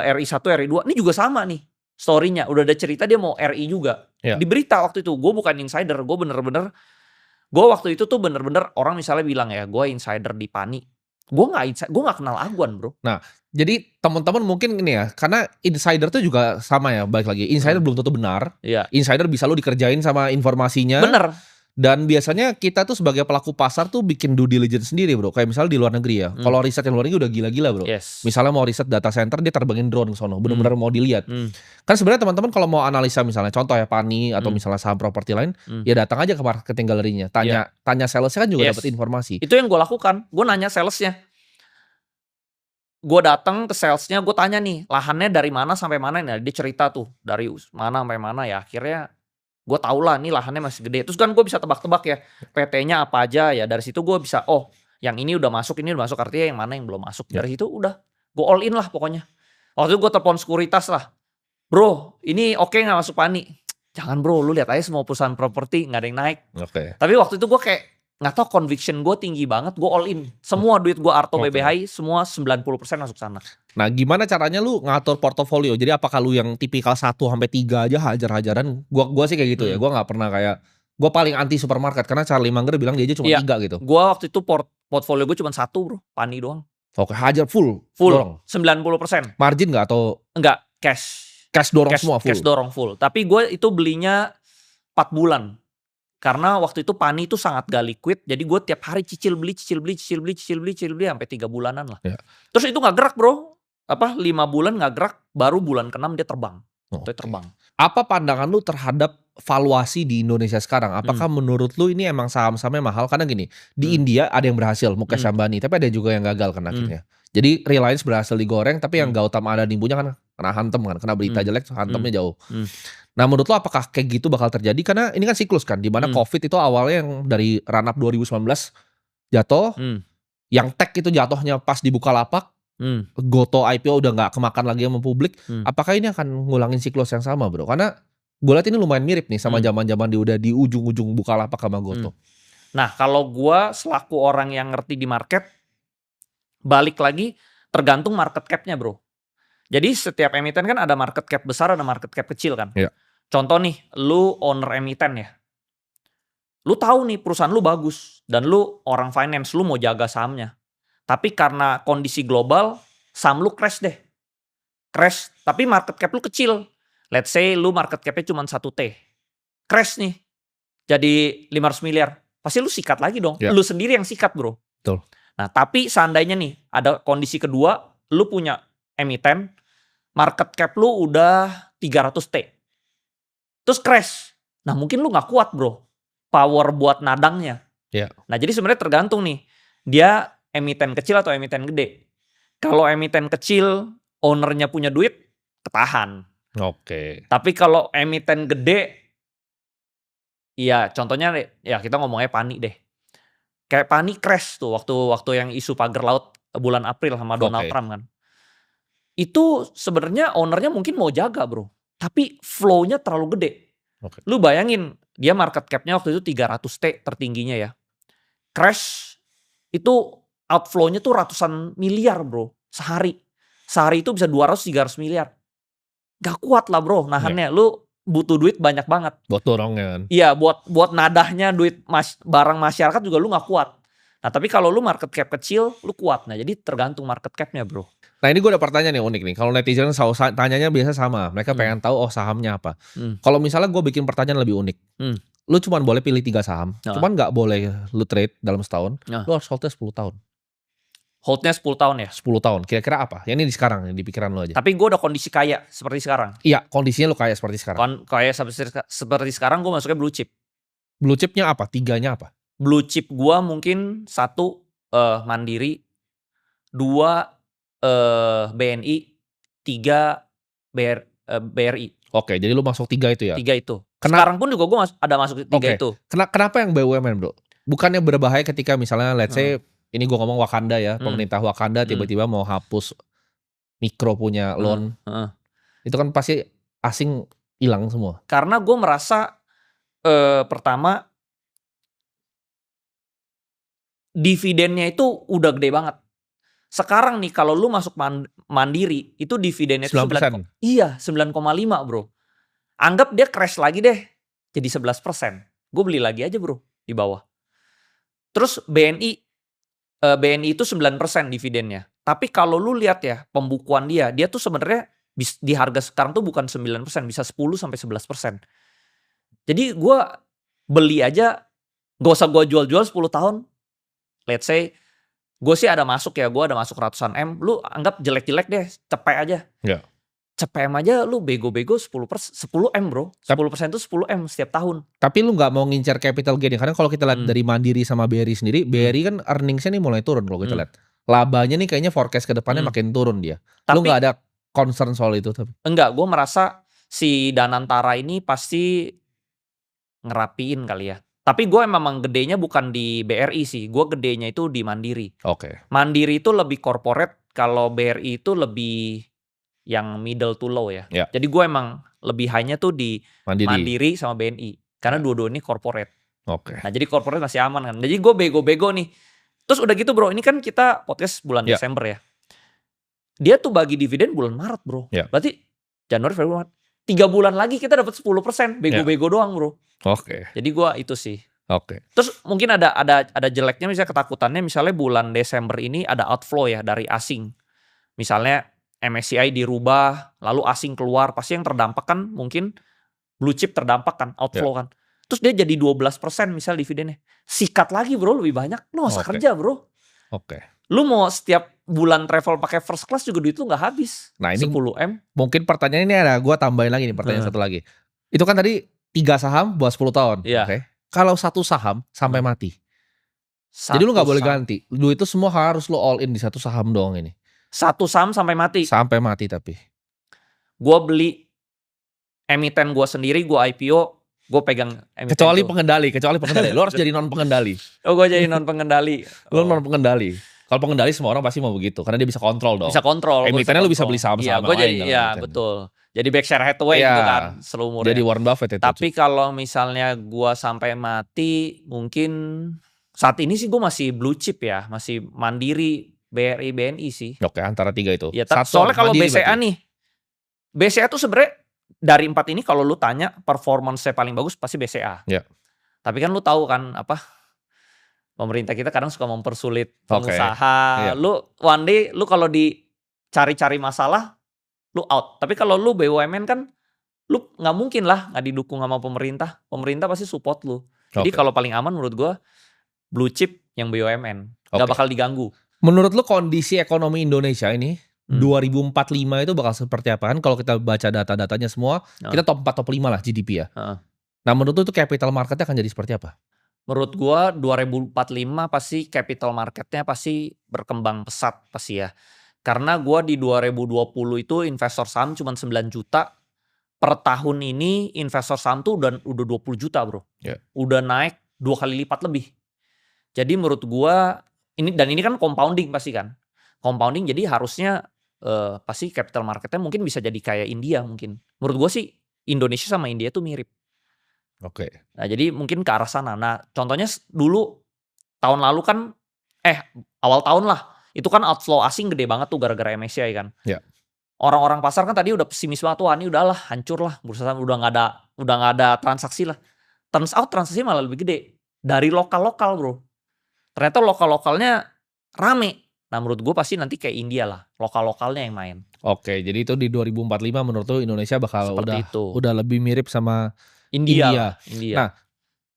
[SPEAKER 2] RI1, RI2. Ini juga sama nih story-nya. Udah ada cerita dia mau RI juga. Di berita waktu itu. Gue bukan insider. Gue waktu itu tuh bener-bener orang misalnya bilang ya, gue insider di Pani. Gue gak kenal Aguan bro.
[SPEAKER 1] Nah jadi teman-teman mungkin ini ya, karena insider tuh juga sama ya, balik lagi. Insider belum tentu benar. Insider bisa lo dikerjain sama informasinya.
[SPEAKER 2] Bener.
[SPEAKER 1] Dan biasanya kita tuh sebagai pelaku pasar tuh bikin due diligence sendiri bro. Kayak misalnya di luar negeri ya. Kalau riset yang luar negeri udah gila-gila bro.
[SPEAKER 2] Yes.
[SPEAKER 1] Misalnya mau riset data center, dia terbangin drone ke sono. Bener-bener mau dilihat. Kan sebenarnya teman-teman kalau mau analisa misalnya contoh ya PANI atau misalnya saham properti lain, ya datang aja ke marketing galerinya. Tanya salesnya kan juga dapat informasi.
[SPEAKER 2] Itu yang gue lakukan. Gue nanya salesnya. Gue datang ke salesnya, gue tanya nih lahannya dari mana sampai mana. Nah, dia cerita tuh dari mana sampai mana ya. Akhirnya gue tau lah nih lahannya masih gede. Terus kan gue bisa tebak-tebak ya PT-nya apa aja ya. Dari situ gue bisa yang ini udah masuk, artinya yang mana yang belum masuk. Dari situ udah gue all in lah pokoknya. Waktu itu gue telepon sekuritas lah. Bro ini oke gak masuk PANI? Jangan bro, lu lihat aja semua perusahaan properti gak ada yang naik. Tapi waktu itu gue kayak gak tau, conviction gue tinggi banget. Gue all in. Semua duit gue Arto BBHI semua 90% masuk sana.
[SPEAKER 1] Nah gimana caranya lu ngatur portofolio? Jadi apakah lu yang tipikal 1-3 aja hajar-hajaran? Gua sih kayak gitu ya. Gua gak pernah kayak, gua paling anti supermarket. Karena Charlie Munger bilang dia aja cuma 3 gitu.
[SPEAKER 2] Gua waktu itu portfolio gue cuma 1 bro, PANI doang.
[SPEAKER 1] Oke, hajar full dorong.
[SPEAKER 2] 90%.
[SPEAKER 1] Margin gak atau?
[SPEAKER 2] Enggak, cash.
[SPEAKER 1] Cash dorong semua full?
[SPEAKER 2] Cash dorong full. Tapi gue itu belinya 4 bulan. Karena waktu itu PANI itu sangat gak liquid. Jadi gue tiap hari cicil beli sampai 3 bulanan lah. Terus itu gak gerak bro. 5 bulan gak gerak, baru bulan ke-6 dia terbang. Terbang.
[SPEAKER 1] Apa pandangan lu terhadap valuasi di Indonesia sekarang? Apakah menurut lu ini emang saham-sahamnya mahal? Karena gini, di India ada yang berhasil, Mukesh Ambani, tapi ada juga yang gagal kan akhirnya. Jadi Reliance berhasil digoreng, tapi yang Gautam Adani punya kan kena hantem kan, kena berita jelek, hantemnya jauh. Nah menurut lo apakah kayak gitu bakal terjadi? Karena ini kan siklus kan, dimana COVID itu awalnya yang dari run up 2019 jatuh, yang tech itu jatuhnya pas dibuka lapak, Goto IPO udah gak kemakan lagi sama publik. Apakah ini akan ngulangin siklus yang sama bro? Karena gue lihat ini lumayan mirip nih sama zaman-zaman dia udah di ujung-ujung buka lapak sama Goto.
[SPEAKER 2] Nah kalau gue selaku orang yang ngerti di market, balik lagi tergantung market cap-nya bro. Jadi setiap emiten kan ada market cap besar, ada market cap kecil kan. Contoh nih, lu owner emiten ya. Lu tahu nih perusahaan lu bagus dan lu orang finance, lu mau jaga sahamnya. Tapi karena kondisi global, saham lu crash deh. Crash, tapi market cap lu kecil. Let's say lu market cap-nya cuma 1T. Crash nih, jadi 500 miliar. Pasti lu sikat lagi dong. Lu sendiri yang sikat bro.
[SPEAKER 1] Betul.
[SPEAKER 2] Nah tapi seandainya nih, ada kondisi kedua, lu punya emiten, market cap lu udah 300T. Terus crash. Nah mungkin lu gak kuat bro. Power buat nadangnya. Nah jadi sebenarnya tergantung nih. Dia emiten kecil atau emiten gede. Kalau emiten kecil, ownernya punya duit, ketahan. Tapi kalau emiten gede, ya contohnya ya kita ngomongnya PANI deh. Kayak PANI crash tuh waktu yang isu pagar laut bulan April sama Donald Trump kan. Itu sebenarnya ownernya mungkin mau jaga bro. Tapi flow-nya terlalu gede. Lu bayangin, dia market cap-nya waktu itu 300T tertingginya ya. Crash, itu outflow-nya tuh ratusan miliar bro. Sehari itu bisa 200-300 miliar. Gak kuat lah bro nahannya. Lu butuh duit banyak banget.
[SPEAKER 1] Buat dorongnya kan.
[SPEAKER 2] Iya buat nadahnya duit barang masyarakat juga lu gak kuat. Nah tapi kalau lu market cap kecil, lu kuat. Nah jadi tergantung market cap-nya bro.
[SPEAKER 1] Nah ini gue ada pertanyaan nih unik nih. Kalau netizen tanyanya biasa sama. Mereka pengen tahu sahamnya apa. Kalau misalnya gue bikin pertanyaan lebih unik. Lu cuma boleh pilih 3 saham. Cuman gak boleh lu trade dalam setahun. Lu harus holdnya 10 tahun.
[SPEAKER 2] Holdnya 10 tahun ya?
[SPEAKER 1] 10 tahun. Kira-kira apa? Ya ini di sekarang, di pikiran lu aja.
[SPEAKER 2] Tapi gue udah kondisi kaya seperti sekarang.
[SPEAKER 1] Iya, kondisinya lu kaya seperti sekarang.
[SPEAKER 2] Kaya seperti sekarang gue masuknya blue chip.
[SPEAKER 1] Blue chipnya apa? 3-nya apa?
[SPEAKER 2] Blue chip gue mungkin 1 Mandiri, 2 BNI, 3 BRI.
[SPEAKER 1] Oke, jadi lu masuk 3 itu ya?
[SPEAKER 2] 3 itu. Sekarang pun juga gue ada masuk 3 itu.
[SPEAKER 1] Kenapa yang BUMN bro? Bukannya berbahaya ketika misalnya let's say ini gue ngomong Wakanda ya, pemerintah Wakanda tiba-tiba mau hapus mikro punya loan. Itu kan pasti asing hilang semua.
[SPEAKER 2] Karena gue merasa pertama dividennya itu udah gede banget. Sekarang nih kalau lu masuk Mandiri itu dividennya
[SPEAKER 1] 9%.
[SPEAKER 2] Iya 9,5 bro. Anggap dia crash lagi deh jadi 11%. Gue beli lagi aja bro di bawah. Terus BNI itu 9% dividennya. Tapi kalau lu lihat ya pembukuan dia tuh sebenarnya di harga sekarang tuh bukan 9%, bisa 10-11%. Jadi gue beli aja Gak usah gue jual-jual 10 tahun. Let's say gue sih ada masuk ya, gue ada masuk ratusan M. Lu anggap jelek-jelek deh, cepet aja.
[SPEAKER 1] Ya.
[SPEAKER 2] Cepet M aja lu bego-bego 10 M bro. 10% itu 10 M setiap tahun.
[SPEAKER 1] Tapi lu gak mau ngincar capital gain ya. Karena kalau kita lihat dari Mandiri sama BRI sendiri, BRI kan earningsnya nih mulai turun kalau kita lihat. Labanya nih kayaknya forecast ke depannya makin turun dia. Tapi, lu gak ada concern soal itu?
[SPEAKER 2] Enggak, gue merasa si Danantara ini pasti ngerapiin kali ya. Tapi gue memang gedenya bukan di BRI sih. Gue gedenya itu di Mandiri.
[SPEAKER 1] Oke.
[SPEAKER 2] Mandiri itu lebih corporate. Kalau BRI itu lebih yang middle to low ya. Jadi gue emang lebih high-nya tuh di Mandiri sama BNI. Karena dua-dua ini corporate.
[SPEAKER 1] Oke.
[SPEAKER 2] Nah jadi corporate masih aman kan. Jadi gue bego-bego nih. Terus udah gitu bro, ini kan kita podcast bulan Desember ya. Dia tuh bagi dividen bulan Maret bro. Berarti Januari, Februari, Maret. 3 bulan lagi kita dapat 10%. Bego-bego doang bro.
[SPEAKER 1] Oke.
[SPEAKER 2] Jadi gue itu sih.
[SPEAKER 1] Oke.
[SPEAKER 2] Terus mungkin ada jeleknya, misalnya ketakutannya, misalnya bulan Desember ini ada outflow ya dari asing. Misalnya MSCI dirubah, lalu asing keluar, pasti yang terdampak kan mungkin blue chip terdampak kan, outflow kan. Terus dia jadi 12% misal dividennya. Sikat lagi bro, lebih banyak. Lu gak usah kerja bro.
[SPEAKER 1] Oke.
[SPEAKER 2] Lu mau setiap bulan travel pakai first class juga duit lu gak habis.
[SPEAKER 1] Nah ini
[SPEAKER 2] 10 M.
[SPEAKER 1] Mungkin pertanyaan ini ada, gue tambahin lagi nih pertanyaan satu lagi. Itu kan tadi 3 saham buat 10 tahun. Oke. Kalau satu saham sampai mati. Jadi lu gak boleh ganti. Duit itu semua harus lu all in di satu saham doang ini.
[SPEAKER 2] Satu saham sampai mati? Sampai
[SPEAKER 1] mati tapi.
[SPEAKER 2] Gue beli emiten gue sendiri, gue IPO, gue pegang emiten.
[SPEAKER 1] Kecuali pengendali. Lu harus jadi non pengendali.
[SPEAKER 2] Oh gue jadi non pengendali.
[SPEAKER 1] Lu non pengendali. Kalau pengendali semua orang pasti mau begitu. Karena dia bisa kontrol dong.
[SPEAKER 2] Bisa kontrol.
[SPEAKER 1] Emitennya lu bisa beli saham-saham lain.
[SPEAKER 2] Iya betul. Jadi Berkshire Hathaway gitu kan seumurnya.
[SPEAKER 1] Jadi Warren Buffett itu.
[SPEAKER 2] Tapi kalau misalnya gua sampai mati, mungkin saat ini sih gua masih blue chip ya, masih Mandiri, BRI, BNI sih.
[SPEAKER 1] Oke, antara 3 itu.
[SPEAKER 2] Ya, soalnya kalau BCA nih, BCA tuh sebenarnya dari 4 ini kalau lu tanya performance-nya paling bagus pasti BCA.
[SPEAKER 1] Ya.
[SPEAKER 2] Tapi kan lu tahu kan apa? Pemerintah kita kadang suka mempersulit pengusaha. Lu one day lu kalau dicari-cari masalah lu out. Tapi kalau lu BUMN kan lu nggak mungkin lah nggak didukung sama pemerintah. Pemerintah pasti support lu. Jadi kalau paling aman menurut gua blue chip yang BUMN. Nggak bakal diganggu.
[SPEAKER 1] Menurut lu kondisi ekonomi Indonesia ini 2045 itu bakal seperti apa? Kan kalau kita baca data-datanya semua, kita top 4 top 5 lah GDP ya. Nah menurut lu itu capital marketnya akan jadi seperti apa?
[SPEAKER 2] Menurut gua 2045 pasti capital marketnya pasti berkembang pesat pasti ya. Karena gue di 2020 itu investor saham cuma 9 juta. Per tahun ini investor saham tuh udah 20 juta bro. Udah naik 2 kali lipat lebih. Jadi menurut gue, ini kan compounding pasti kan. Compounding jadi harusnya pasti capital marketnya mungkin bisa jadi kayak India mungkin. Menurut gue sih Indonesia sama India tuh mirip.
[SPEAKER 1] Oke.
[SPEAKER 2] Nah jadi mungkin ke arah sana. Nah contohnya dulu tahun lalu kan, awal tahun lah. Itu kan outflow asing gede banget tuh gara-gara MSCI kan. Orang-orang pasar kan tadi udah pesimis banget, wah ini udahlah hancur lah bursa saham, udah nggak ada transaksi lah. Turns out transaksi malah lebih gede dari lokal bro. Ternyata lokal-lokalnya rame. Nah menurut gue pasti nanti kayak India lah, lokal-lokalnya yang main.
[SPEAKER 1] Oke, jadi itu di 2045 menurut lu Indonesia bakal udah lebih mirip sama India. Nah,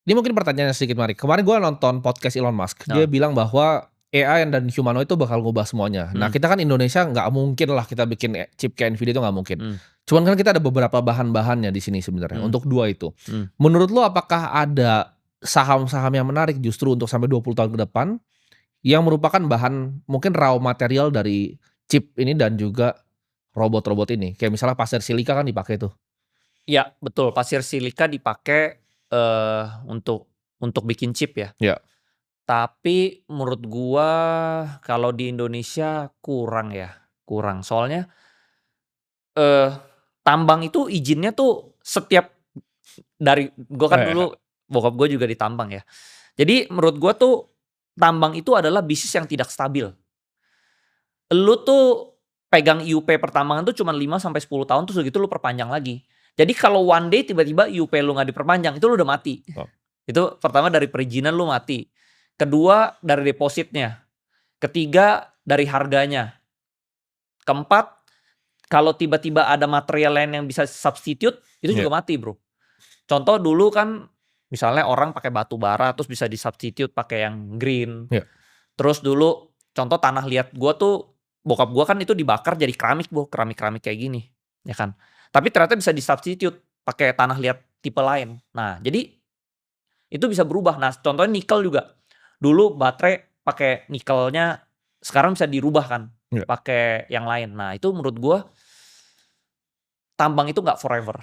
[SPEAKER 1] ini mungkin pertanyaan sedikit Mari. Kemarin gue nonton podcast Elon Musk, dia bilang bahwa AI dan humanoid itu bakal ngubah semuanya. Nah kita kan Indonesia nggak mungkin lah kita bikin chip kayak Nvidia itu nggak mungkin. Cuman kan kita ada beberapa bahan-bahannya di sini sebenarnya untuk 2 itu. Menurut lo apakah ada saham-saham yang menarik justru untuk sampai 20 tahun ke depan yang merupakan bahan mungkin raw material dari chip ini dan juga robot-robot ini? Kayak misalnya pasir silika kan dipakai tuh.
[SPEAKER 2] Iya betul, pasir silika dipakai untuk bikin chip ya.
[SPEAKER 1] Iya.
[SPEAKER 2] Tapi menurut gua kalau di Indonesia kurang. Soalnya tambang itu izinnya tuh setiap dari gua kan dulu bokap gua juga di tambang ya. Jadi menurut gua tuh tambang itu adalah bisnis yang tidak stabil. Lu tuh pegang IUP pertambangan tuh cuma 5 sampai 10 tahun terus gitu lu perpanjang lagi. Jadi kalau one day tiba-tiba IUP lu nggak diperpanjang itu lu udah mati. Itu pertama dari perizinan lu mati. Kedua dari depositnya. Ketiga dari harganya. Keempat, kalau tiba-tiba ada material lain yang bisa substitute, itu juga mati bro. Contoh dulu kan Misalnya orang pakai batu bara terus bisa disubstitute pakai yang green.
[SPEAKER 1] Iya.
[SPEAKER 2] Terus dulu contoh tanah liat gue tuh, bokap gue kan itu dibakar jadi keramik, keramik kayak gini, ya kan. Tapi ternyata bisa disubstitute pakai tanah liat tipe lain. Nah, jadi itu bisa berubah. Nah, contohnya nikel juga. Dulu baterai pakai nikelnya, sekarang bisa dirubah kan,
[SPEAKER 1] Iya.
[SPEAKER 2] pakai yang lain. Nah, itu menurut gue tambang itu nggak forever.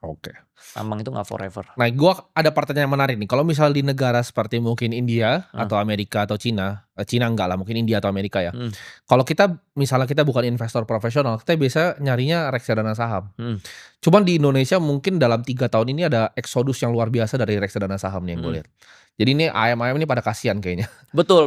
[SPEAKER 1] Oke.
[SPEAKER 2] Tambang itu nggak forever.
[SPEAKER 1] Nah, gue ada pertanyaan yang menarik nih. Kalau misal di negara seperti mungkin India atau Amerika atau Cina, Cina enggak lah, mungkin India atau Amerika ya. Kalau kita misalnya kita bukan investor profesional, kita biasa nyarinya reksadana saham. Cuman di Indonesia mungkin dalam 3 tahun ini ada eksodus yang luar biasa dari reksadana saham nih yang gue lihat. Jadi ini ayam-ayam ini pada kasihan kayaknya.
[SPEAKER 2] Betul.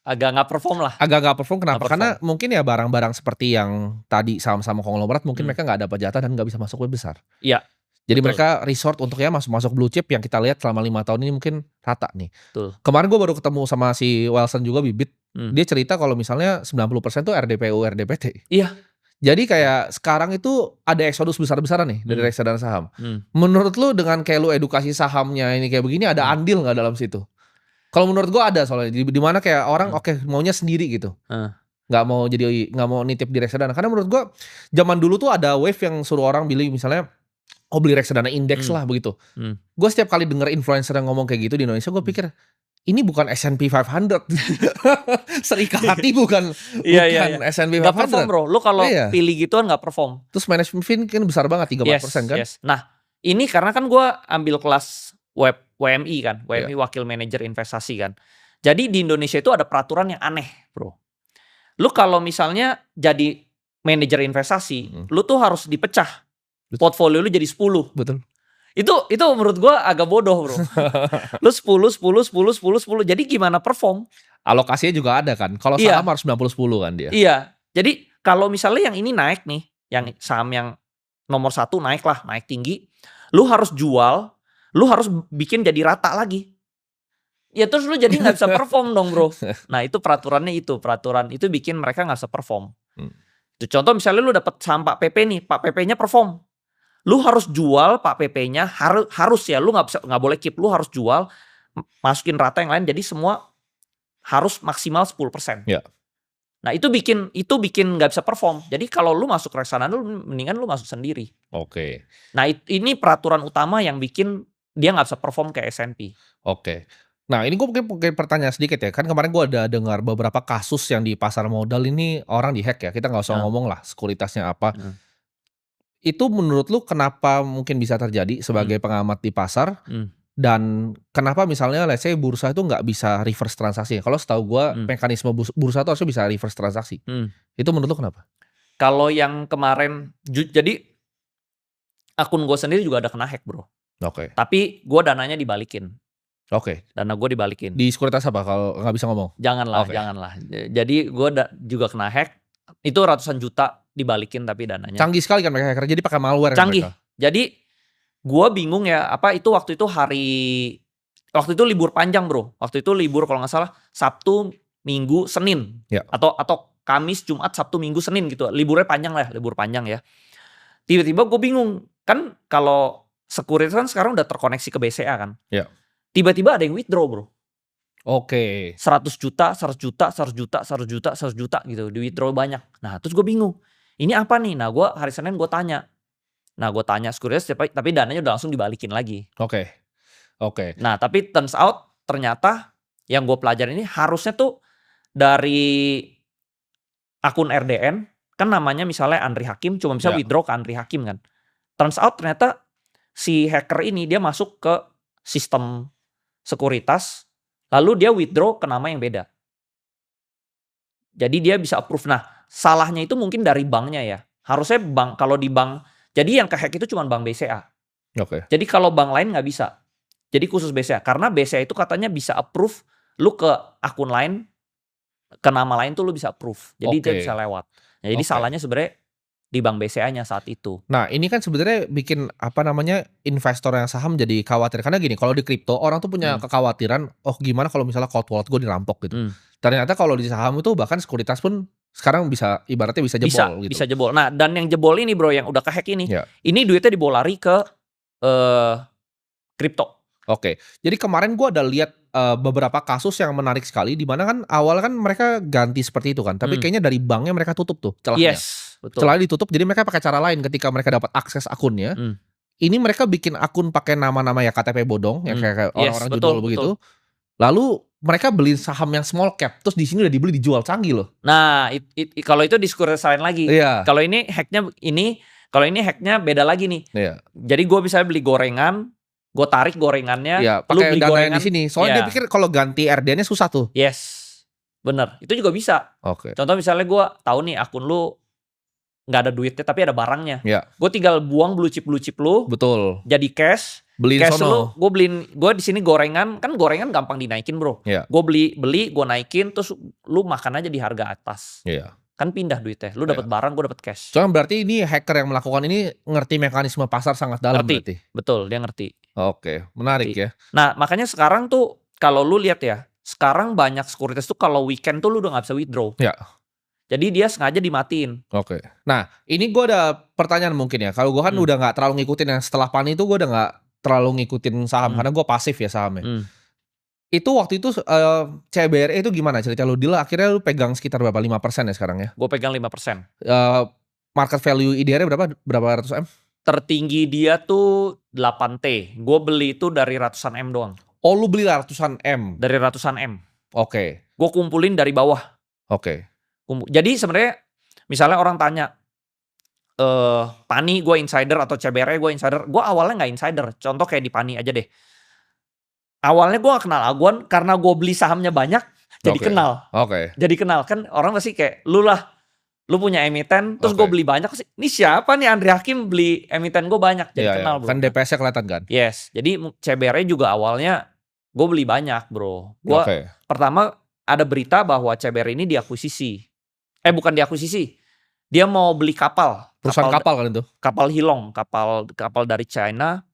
[SPEAKER 2] Agak nggak perform lah.
[SPEAKER 1] Agak nggak perform, kenapa?
[SPEAKER 2] Nggak
[SPEAKER 1] Karena mungkin ya barang-barang seperti yang tadi saham-saham konglomerat mungkin mereka nggak dapat jatah dan nggak bisa masuk web besar.
[SPEAKER 2] Iya.
[SPEAKER 1] Jadi
[SPEAKER 2] betul.
[SPEAKER 1] mereka resort untuk ya masuk blue chip yang kita lihat selama 5 tahun ini mungkin rata nih.
[SPEAKER 2] Betul.
[SPEAKER 1] Kemarin gue baru ketemu sama si Wilson juga, Bibit. Dia cerita kalau misalnya 90% tuh RDPU, RDPT.
[SPEAKER 2] Iya.
[SPEAKER 1] Jadi kayak sekarang itu ada eksodus besar-besaran nih dari reksadana saham. Menurut lu dengan kayak lu edukasi sahamnya ini kayak begini, ada andil nggak dalam situ? Kalau menurut gue ada, soalnya di mana kayak orang oke, maunya sendiri gitu. Nggak mau nitip di reksadana. Karena menurut gue zaman dulu tuh ada wave yang suruh orang beli misalnya beli reksadana indeks lah begitu. Gue setiap kali denger influencer yang ngomong kayak gitu di Indonesia, gue pikir ini bukan S&P 500. Serikati bukan S&P 500.
[SPEAKER 2] Gak perform bro. Lu kalau pilih gituan gak perform.
[SPEAKER 1] Terus management fee kan besar banget, 3-4% kan.
[SPEAKER 2] Nah ini karena kan gue ambil kelas WMI kan. WMI Wakil Manajer Investasi kan. Jadi di Indonesia itu ada peraturan yang aneh bro. Lu kalau misalnya jadi manajer investasi, lu tuh harus dipecah. Portfolio lu jadi 10.
[SPEAKER 1] Betul.
[SPEAKER 2] Itu menurut gue agak bodoh bro. Lu 10. Jadi gimana perform?
[SPEAKER 1] Alokasinya juga ada kan. Kalau saham harus 90-10 kan dia.
[SPEAKER 2] Iya. Jadi kalau misalnya yang ini naik nih, yang saham yang nomor 1 naik tinggi, lu harus jual, lu harus bikin jadi rata lagi. Ya terus lu jadi nggak bisa perform dong bro. Nah itu peraturannya peraturan itu bikin mereka nggak bisa perform. Itu contoh misalnya lu dapat saham Pak PP nih, Pak PP-nya perform. Lu harus jual Pak PP-nya, harus ya, lu nggak boleh keep, lu harus jual, masukin rata yang lain, jadi semua harus maksimal 10%.
[SPEAKER 1] Ya.
[SPEAKER 2] Nah itu bikin nggak bisa perform. Jadi kalau lu masuk reksadana, lu mendingan lu masuk sendiri.
[SPEAKER 1] Oke.
[SPEAKER 2] Nah ini peraturan utama yang bikin dia nggak bisa perform kayak S&P.
[SPEAKER 1] Oke. Nah ini gue mungkin pertanyaan sedikit ya. Kan kemarin gue ada dengar beberapa kasus yang di pasar modal ini orang dihack ya. Kita nggak usah ngomong lah sekuritasnya apa. Itu menurut lu kenapa mungkin bisa terjadi sebagai pengamat di pasar? Dan kenapa misalnya let's say bursa itu nggak bisa reverse transaksi? Kalau setahu gue mekanisme bursa itu harusnya bisa reverse transaksi. Itu menurut lu kenapa?
[SPEAKER 2] Kalau yang kemarin, jadi akun gue sendiri juga ada kena hack bro.
[SPEAKER 1] Oke.
[SPEAKER 2] Tapi gue dananya dibalikin.
[SPEAKER 1] Oke.
[SPEAKER 2] Dana gue dibalikin.
[SPEAKER 1] Di sekuritas apa kalau nggak bisa ngomong?
[SPEAKER 2] Janganlah. Jadi gue juga kena hack. Itu ratusan juta dibalikin tapi dananya.
[SPEAKER 1] Canggih sekali kan mereka hacker. Jadi pakai malware.
[SPEAKER 2] Canggih.
[SPEAKER 1] Mereka.
[SPEAKER 2] Jadi gue bingung ya. Waktu itu libur panjang bro. Waktu itu libur kalau nggak salah Sabtu, Minggu, Senin.
[SPEAKER 1] Ya.
[SPEAKER 2] Atau Kamis, Jumat, Sabtu, Minggu, Senin gitu. Liburnya panjang lah. Libur panjang ya. Tiba-tiba gue bingung. Kan kalau sekuritas kan sekarang udah terkoneksi ke BCA kan.
[SPEAKER 1] Ya.
[SPEAKER 2] Tiba-tiba ada yang withdraw bro.
[SPEAKER 1] Oke.
[SPEAKER 2] 100 juta gitu. Di withdraw banyak. Nah terus gue bingung. Ini apa nih? Nah gue hari Senin gue tanya. Sekuritas tapi dananya udah langsung dibalikin lagi.
[SPEAKER 1] Oke.
[SPEAKER 2] Nah tapi turns out ternyata yang gue pelajarin ini harusnya tuh dari akun RDN. Kan namanya misalnya Andri Hakim. Cuma bisa withdraw ke Andri Hakim kan. Turns out ternyata si hacker ini dia masuk ke sistem sekuritas. Lalu dia withdraw ke nama yang beda. Jadi dia bisa approve. Nah, salahnya itu mungkin dari banknya ya. Harusnya kalau di bank, jadi yang kehack itu cuma bank BCA.
[SPEAKER 1] Oke.
[SPEAKER 2] Jadi kalau bank lain nggak bisa. Jadi khusus BCA. Karena BCA itu katanya bisa approve, lu ke akun lain, ke nama lain tuh lu bisa approve. Jadi dia bisa lewat. Nah, jadi salahnya sebenarnya di bank BCA-nya saat itu.
[SPEAKER 1] Nah ini kan sebenarnya bikin investor yang saham jadi khawatir. Karena gini, kalau di kripto orang tuh punya kekhawatiran, gimana kalau misalnya cold wallet gue dirampok gitu. Ternyata kalau di saham itu bahkan sekuritas pun sekarang ibaratnya bisa jebol gitu.
[SPEAKER 2] Bisa jebol. Nah dan yang jebol ini bro, yang udah kehack ini, ini duitnya dibawa lari ke kripto.
[SPEAKER 1] Oke. Jadi kemarin gua ada lihat beberapa kasus yang menarik sekali di mana kan awal kan mereka ganti seperti itu kan, tapi kayaknya dari banknya mereka tutup tuh celahnya.
[SPEAKER 2] Yes, betul.
[SPEAKER 1] Celahnya ditutup, jadi mereka pakai cara lain ketika mereka dapat akses akunnya. Ini mereka bikin akun pakai nama-nama ya KTP bodong, yang kayak orang-orang judul begitu. Lalu mereka beli saham yang small cap, terus di sini udah dibeli dijual, canggih loh.
[SPEAKER 2] Nah, kalau itu diskursus lain lagi.
[SPEAKER 1] Iya.
[SPEAKER 2] Kalau ini hacknya beda lagi nih.
[SPEAKER 1] Iya.
[SPEAKER 2] Jadi gue bisa beli gorengan, gue tarik gorengannya,
[SPEAKER 1] Iya,
[SPEAKER 2] lu
[SPEAKER 1] pakai
[SPEAKER 2] beli
[SPEAKER 1] dana
[SPEAKER 2] gorengan
[SPEAKER 1] yang di sini. Soalnya dia pikir kalau ganti RDN-nya susah tuh.
[SPEAKER 2] Yes, bener. Itu juga bisa.
[SPEAKER 1] Oke.
[SPEAKER 2] Contoh misalnya gue tahu nih akun lu nggak ada duitnya tapi ada barangnya.
[SPEAKER 1] Iya.
[SPEAKER 2] Gue tinggal buang blue chip lu.
[SPEAKER 1] Betul.
[SPEAKER 2] Jadi cash.
[SPEAKER 1] Beliin
[SPEAKER 2] cash
[SPEAKER 1] sono.
[SPEAKER 2] gue di sini gorengan, kan gorengan gampang dinaikin bro.
[SPEAKER 1] Iya.
[SPEAKER 2] Gue beli, gue naikin, terus lu makan aja di harga atas.
[SPEAKER 1] Iya.
[SPEAKER 2] Kan pindah duitnya. Lu dapat barang, gue dapat cash.
[SPEAKER 1] Soalnya berarti ini hacker yang melakukan ini ngerti mekanisme pasar sangat dalam berarti.
[SPEAKER 2] Betul, dia ngerti.
[SPEAKER 1] Oke, menarik ya.
[SPEAKER 2] Nah, makanya sekarang tuh kalau lu lihat ya, sekarang banyak sekuritas tuh kalau weekend tuh lu udah nggak bisa withdraw.
[SPEAKER 1] Ya.
[SPEAKER 2] Jadi dia sengaja dimatiin.
[SPEAKER 1] Oke. Nah, ini gue ada pertanyaan mungkin ya. Kalau gue kan udah nggak terlalu ngikutin yang setelah PANI itu gue udah nggak terlalu ngikutin saham karena gue pasif ya sahamnya. Itu waktu itu CBRE itu gimana cerita lu? Deal akhirnya lu pegang sekitar berapa? 5% ya sekarang ya?
[SPEAKER 2] Gue pegang 5%.
[SPEAKER 1] Market value IDR berapa ratus M?
[SPEAKER 2] Tertinggi dia tuh 8T. Gue beli itu dari ratusan M doang.
[SPEAKER 1] Oh, lu beli ratusan M?
[SPEAKER 2] Dari ratusan M.
[SPEAKER 1] Oke.
[SPEAKER 2] Gue kumpulin dari bawah.
[SPEAKER 1] Oke.
[SPEAKER 2] Jadi sebenarnya misalnya orang tanya, PANI gue insider atau CBRE gue insider. Gue awalnya nggak insider. Contoh kayak di PANI aja deh. Awalnya gue gak kenal Aguan karena gue beli sahamnya banyak, jadi kenal. Jadi kenal kan orang pasti kayak lu punya emiten, terus gue beli banyak sih. Ini siapa nih Andri Hakim beli emiten gue banyak, jadi kenal bro.
[SPEAKER 1] Kan DPS-nya kelihatan kan?
[SPEAKER 2] Yes, jadi CBRE juga awalnya gue beli banyak bro. Gue pertama ada berita bahwa CBRE ini diakuisisi. Bukan diakuisisi, dia mau beli kapal.
[SPEAKER 1] Perusahaan kapal kan itu?
[SPEAKER 2] Kapal Hilong, kapal dari China.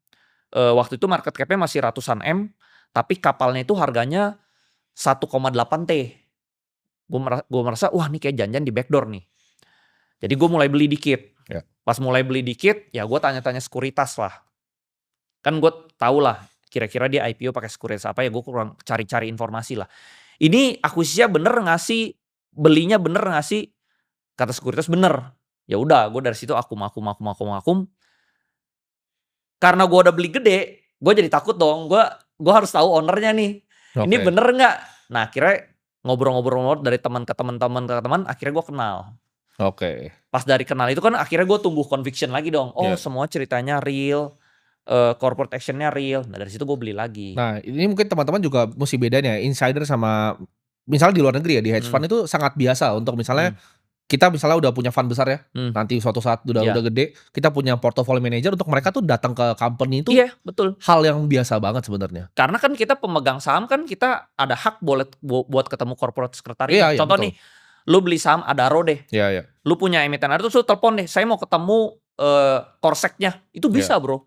[SPEAKER 2] Waktu itu market cap-nya masih ratusan M. Tapi kapalnya itu harganya 1,8 T. Gue merasa, wah ini kayak janjian di backdoor nih. Jadi gue mulai beli dikit.
[SPEAKER 1] Ya.
[SPEAKER 2] Pas mulai beli dikit, ya gue tanya-tanya sekuritas lah. Kan gue tau lah, kira-kira dia IPO pakai sekuritas apa ya, gue kurang cari-cari informasi lah. Ini akuisisinya bener gak sih? Belinya bener gak sih? Kata sekuritas bener. Ya udah, gue dari situ akum. Karena gue udah beli gede, gue jadi takut dong. Gue harus tahu ownernya nih. Ini bener nggak? Nah akhirnya ngobrol-ngobrol dari teman ke teman, akhirnya gue kenal. Pas dari kenal itu kan akhirnya gue tumbuh conviction lagi dong. Semua ceritanya real, corporate actionnya real. Nah dari situ gue beli lagi.
[SPEAKER 1] Nah ini mungkin teman-teman juga mesti bedanya insider sama misalnya di luar negeri ya, di hedge fund itu sangat biasa untuk misalnya kita misalnya udah punya fund besar ya, nanti suatu saat udah gede, kita punya portfolio manager untuk mereka tuh datang ke company itu.
[SPEAKER 2] Iya, betul.
[SPEAKER 1] Hal yang biasa banget sebenarnya.
[SPEAKER 2] Karena kan kita pemegang saham kan kita ada hak buat ketemu corporate secretary. Contoh nih, lu beli saham Adaro deh.
[SPEAKER 1] Iya.
[SPEAKER 2] Lu punya emiten Adaro, terus lu telepon deh, saya mau ketemu korseknya. Itu bisa bro.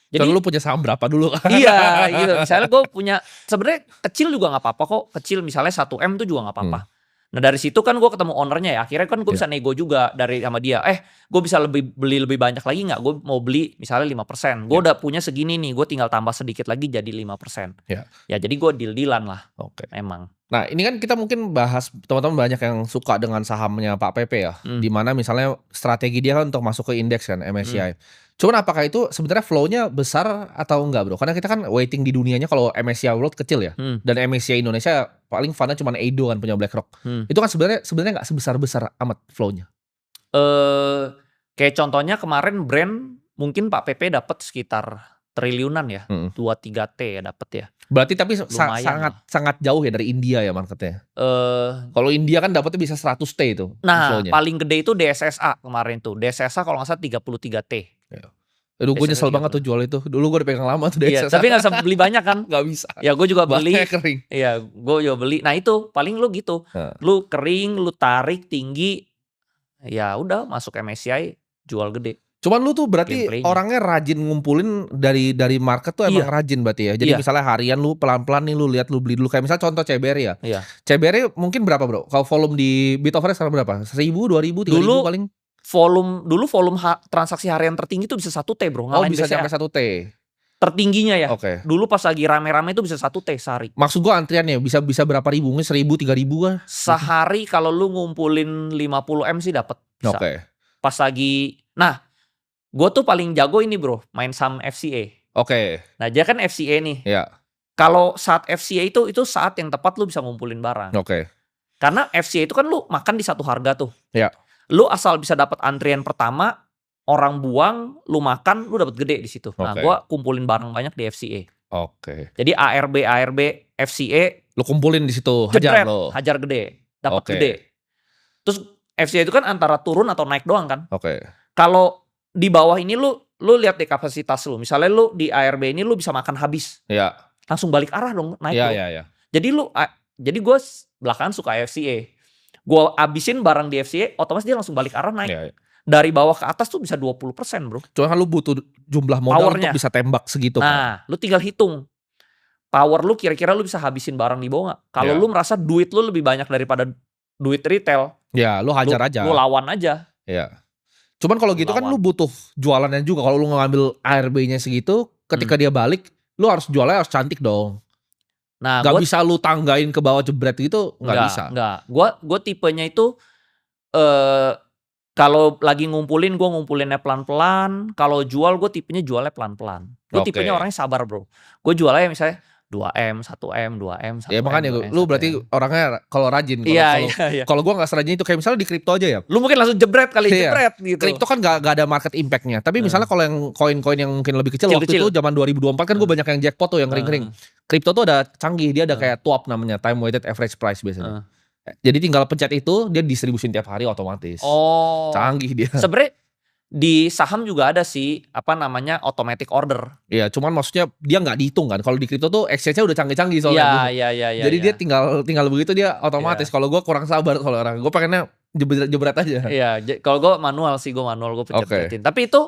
[SPEAKER 1] Jadi lu punya saham berapa dulu?
[SPEAKER 2] Iya gitu. Misalnya gue punya, sebenarnya kecil juga gak apa-apa kok. Kecil misalnya 1M tuh juga gak apa-apa. Nah dari situ kan gue ketemu ownernya ya. Akhirnya kan gue bisa nego juga sama dia. Gue bisa beli lebih banyak lagi gak? Gue mau beli misalnya 5%. Gue udah punya segini nih. Gue tinggal tambah sedikit lagi jadi 5%. Ya jadi gue deal-dealan lah. Emang.
[SPEAKER 1] Nah ini kan kita mungkin bahas, teman-teman banyak yang suka dengan sahamnya Pak Pepe ya. Dimana misalnya strategi dia kan untuk masuk ke indeks kan, MSCI. Cuman apakah itu sebenarnya flow-nya besar atau enggak bro? Karena kita kan weighting di dunianya kalau MSCI World kecil ya. Dan MSCI Indonesia paling fund-nya cuma Edo kan punya BlackRock. Itu kan sebenarnya nggak sebesar-besar amat flow-nya.
[SPEAKER 2] Kayak contohnya kemarin brand mungkin Pak Pepe dapat sekitar triliunan ya. 2-3 T ya dapat ya.
[SPEAKER 1] Berarti tapi sangat jauh ya dari India ya marketnya. Kalau India kan dapatnya bisa 100 T itu.
[SPEAKER 2] Nah
[SPEAKER 1] flow-nya.
[SPEAKER 2] paling gede itu DSSA kemarin tuh. DSSA kalau nggak salah 33 T.
[SPEAKER 1] Aduh gue nyesel banget tuh jual itu. Dulu gue udah pegang lama tuh DSSA.
[SPEAKER 2] Iya, tapi gak bisa beli banyak kan?
[SPEAKER 1] Gak bisa.
[SPEAKER 2] Ya gue juga beli.
[SPEAKER 1] Kering.
[SPEAKER 2] Iya gue juga beli. Nah itu paling lu gitu. Lu kering, lu tarik tinggi. Ya udah masuk MSCI jual gede.
[SPEAKER 1] Cuman lu tuh berarti orangnya rajin ngumpulin dari market tuh emang rajin berarti ya. Jadi misalnya harian lu pelan-pelan nih lu lihat lu beli dulu. Kayak misalnya contoh CBRE ya. CBRE mungkin berapa bro? Kalau volume di Bitoverse sekarang berapa? 1.000, 2.000, 3.000 paling?
[SPEAKER 2] Volume transaksi harian tertinggi itu bisa 1 T bro.
[SPEAKER 1] Bisa sampai 1 T.
[SPEAKER 2] tertingginya ya.
[SPEAKER 1] Oke.
[SPEAKER 2] Dulu pas lagi rame-rame itu bisa 1 T sehari.
[SPEAKER 1] Maksud gue antriannya bisa berapa ribu? Mungkin 1.000, 3.000 kan?
[SPEAKER 2] Sehari kalau lu ngumpulin 50 M sih dapat.
[SPEAKER 1] Oke.
[SPEAKER 2] Pas lagi, nah gue tuh paling jago ini bro, main saham FCA.
[SPEAKER 1] Oke.
[SPEAKER 2] Nah dia kan FCA nih.
[SPEAKER 1] Ya.
[SPEAKER 2] Kalau saat FCA itu saat yang tepat lu bisa ngumpulin barang.
[SPEAKER 1] Oke.
[SPEAKER 2] Karena FCA itu kan lu makan di satu harga tuh.
[SPEAKER 1] Ya.
[SPEAKER 2] Lu asal bisa dapat antrian pertama, orang buang, lu makan, lu dapat gede di situ. Nah, gua kumpulin barang banyak di FCA.
[SPEAKER 1] Oke.
[SPEAKER 2] Jadi ARB, FCA,
[SPEAKER 1] lu kumpulin di situ,
[SPEAKER 2] jebret,
[SPEAKER 1] hajar lo.
[SPEAKER 2] hajar gede, dapat gede. Terus FCA itu kan antara turun atau naik doang kan.
[SPEAKER 1] Oke.
[SPEAKER 2] Kalau di bawah ini lu lihat deh kapasitas lu. Misalnya lu di ARB ini lu bisa makan habis.
[SPEAKER 1] Iya.
[SPEAKER 2] Langsung balik arah dong, naik
[SPEAKER 1] Iya,
[SPEAKER 2] dong.
[SPEAKER 1] iya.
[SPEAKER 2] Jadi gue belakangan suka FCA. Gue abisin barang di FCA, otomatis dia langsung balik arah naik.
[SPEAKER 1] Iya.
[SPEAKER 2] Dari bawah ke atas tuh bisa 20% bro.
[SPEAKER 1] Cuma kan lu butuh jumlah modal
[SPEAKER 2] Powernya.
[SPEAKER 1] untuk bisa tembak segitu kan.
[SPEAKER 2] Nah, lu tinggal hitung. Power lu kira-kira lu bisa habisin barang di bawah gak? Kalau lu merasa duit lu lebih banyak daripada duit retail.
[SPEAKER 1] Ya, lu hajar aja.
[SPEAKER 2] Lu lawan aja.
[SPEAKER 1] Iya. Cuman kalau gitu kan lu butuh jualannya juga. Kalau lu ngambil ARB-nya segitu, ketika dia balik, lu harus jualnya harus cantik dong.
[SPEAKER 2] Nah,
[SPEAKER 1] gak bisa lu tanggain ke bawah jebret gitu, gak bisa.
[SPEAKER 2] Enggak. Gue tipenya itu kalau lagi ngumpulin, gue ngumpulinnya pelan-pelan. Kalau jual, gue tipenya jualnya pelan-pelan. Gue tipenya orangnya sabar bro. Gue jualnya misalnya 2M, 1M, 2M, 1M.
[SPEAKER 1] Ya makanya lu berarti orangnya kalau rajin.
[SPEAKER 2] Iya.
[SPEAKER 1] Kalau gue gak serajin itu, kayak misalnya di kripto aja ya.
[SPEAKER 2] Lu mungkin langsung jebret kali, jebret gitu.
[SPEAKER 1] Kripto kan gak ada market impact-nya. Tapi misalnya kalau yang koin-koin yang mungkin lebih kecil, waktu itu zaman 2024 kan gue banyak yang jackpot tuh, yang kering-kering. Kripto tuh ada canggih, dia ada kayak TWAP namanya, time weighted average price biasanya. Jadi tinggal pencet itu, dia distribusin tiap hari otomatis.
[SPEAKER 2] Oh.
[SPEAKER 1] Canggih dia.
[SPEAKER 2] Sebenarnya di saham juga ada sih, apa namanya, automatic order.
[SPEAKER 1] Iya, cuman maksudnya dia nggak dihitung kan. Kalau di kripto tuh exchange-nya udah canggih-canggih soalnya.
[SPEAKER 2] Iya.
[SPEAKER 1] Jadi dia tinggal begitu dia otomatis. Kalau gue kurang sabar kalau orang. Gue pengennya jebret aja.
[SPEAKER 2] Iya, kalau gue manual, gue pencet-pencetin. Tapi itu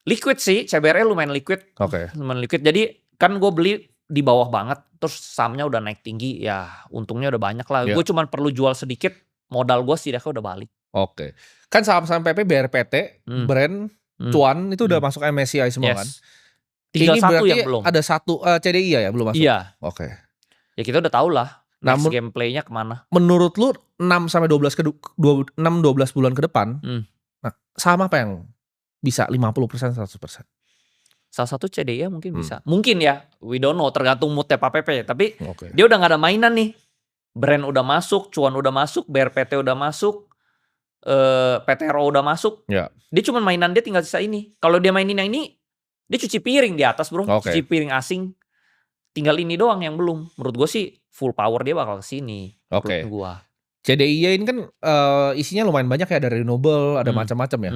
[SPEAKER 2] liquid sih, CBRE lumayan liquid. Lumayan liquid. Jadi kan gue beli di bawah banget, terus sahamnya udah naik tinggi, ya untungnya udah banyak lah. Gue cuma perlu jual sedikit, modal gue setidaknya udah balik.
[SPEAKER 1] Kan saham-saham PP, BRPT, Brand, Cuan itu udah masuk MSCI semua kan?
[SPEAKER 2] Tinggal
[SPEAKER 1] ini
[SPEAKER 2] satu
[SPEAKER 1] berarti
[SPEAKER 2] yang belum.
[SPEAKER 1] Ada satu CDI ya belum masuk?
[SPEAKER 2] Iya. Ya kita udah tahu lah next gameplaynya kemana.
[SPEAKER 1] Menurut lu 6-12 bulan ke depan, nah, saham apa yang bisa 50%, 100%?
[SPEAKER 2] Salah satu CDI mungkin bisa. Mungkin ya, we don't know, tergantung moodnya Pak PP. Tapi dia udah gak ada mainan nih. Brand udah masuk, Cuan udah masuk, BRPT udah masuk, PTRO udah masuk. Dia cuma mainan dia tinggal sisa ini. Kalau dia mainin yang ini, dia cuci piring di atas bro. Cuci piring asing. Tinggal ini doang yang belum. Menurut gue sih full power dia bakal kesini. Menurut gue.
[SPEAKER 1] CDI ini kan isinya lumayan banyak ya. Ada renewable, ada macam-macam ya.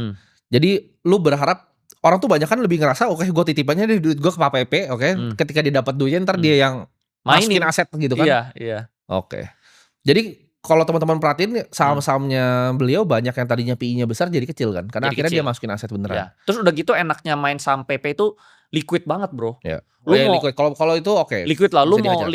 [SPEAKER 1] Jadi lu berharap orang tuh banyak kan lebih ngerasa gue titipannya deh duit gue ke Pak PP, ketika dia dapat duitnya ntar dia yang masukin aset gitu kan.
[SPEAKER 2] Iya.
[SPEAKER 1] Jadi kalau teman-teman perhatiin saham-sahamnya beliau banyak yang tadinya PI-nya besar jadi kecil kan. Karena
[SPEAKER 2] jadi
[SPEAKER 1] akhirnya
[SPEAKER 2] kecil.
[SPEAKER 1] Dia masukin aset beneran.
[SPEAKER 2] Terus udah gitu enaknya main saham PP itu liquid banget bro.
[SPEAKER 1] Lu mau liquid. Kalau itu
[SPEAKER 2] liquid lah, lu mau 50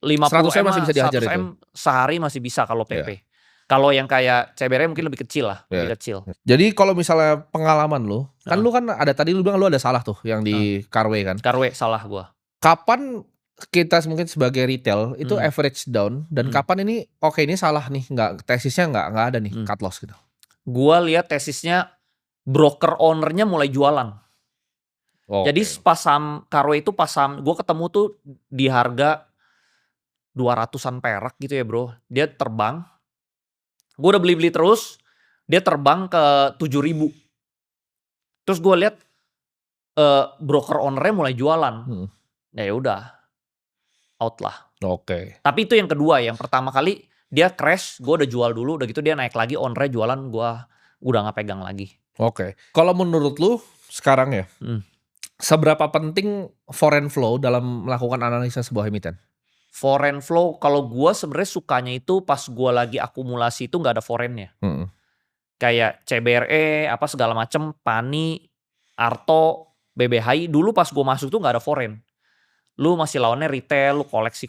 [SPEAKER 1] 100 M masih bisa dihajar
[SPEAKER 2] 100 M sehari masih bisa kalau PP. Kalau yang kayak CBRE mungkin lebih kecil lah, lebih kecil.
[SPEAKER 1] Jadi kalau misalnya pengalaman lu, kan lu kan ada tadi lu bilang lu ada salah tuh yang di Carway kan?
[SPEAKER 2] Carway salah gua.
[SPEAKER 1] Kapan kita mungkin sebagai retail itu average down dan kapan ini ini salah nih, tesisnya nggak ada nih cut loss gitu?
[SPEAKER 2] Gua lihat tesisnya broker ownernya mulai jualan. Jadi pas saham Carway itu pas saham gua ketemu tuh di harga 200-an perak gitu ya bro. Dia terbang. Gue udah beli-beli terus, dia terbang ke 7.000. Terus gue lihat broker ownernya mulai jualan. Ya udah, out lah. Tapi itu yang kedua, yang pertama kali dia crash, gue udah jual dulu, udah gitu dia naik lagi, ownernya jualan, gue udah gak pegang lagi.
[SPEAKER 1] Kalau menurut lu sekarang ya, seberapa penting foreign flow dalam melakukan analisa sebuah emiten?
[SPEAKER 2] Foreign flow, kalau gue sebenarnya sukanya itu pas gue lagi akumulasi itu nggak ada foreignnya. Kayak CBRE, apa segala macem, PANI, Arto, BBHI. Dulu pas gue masuk tuh nggak ada foreign. Lu masih lawannya retail, lu koleksi.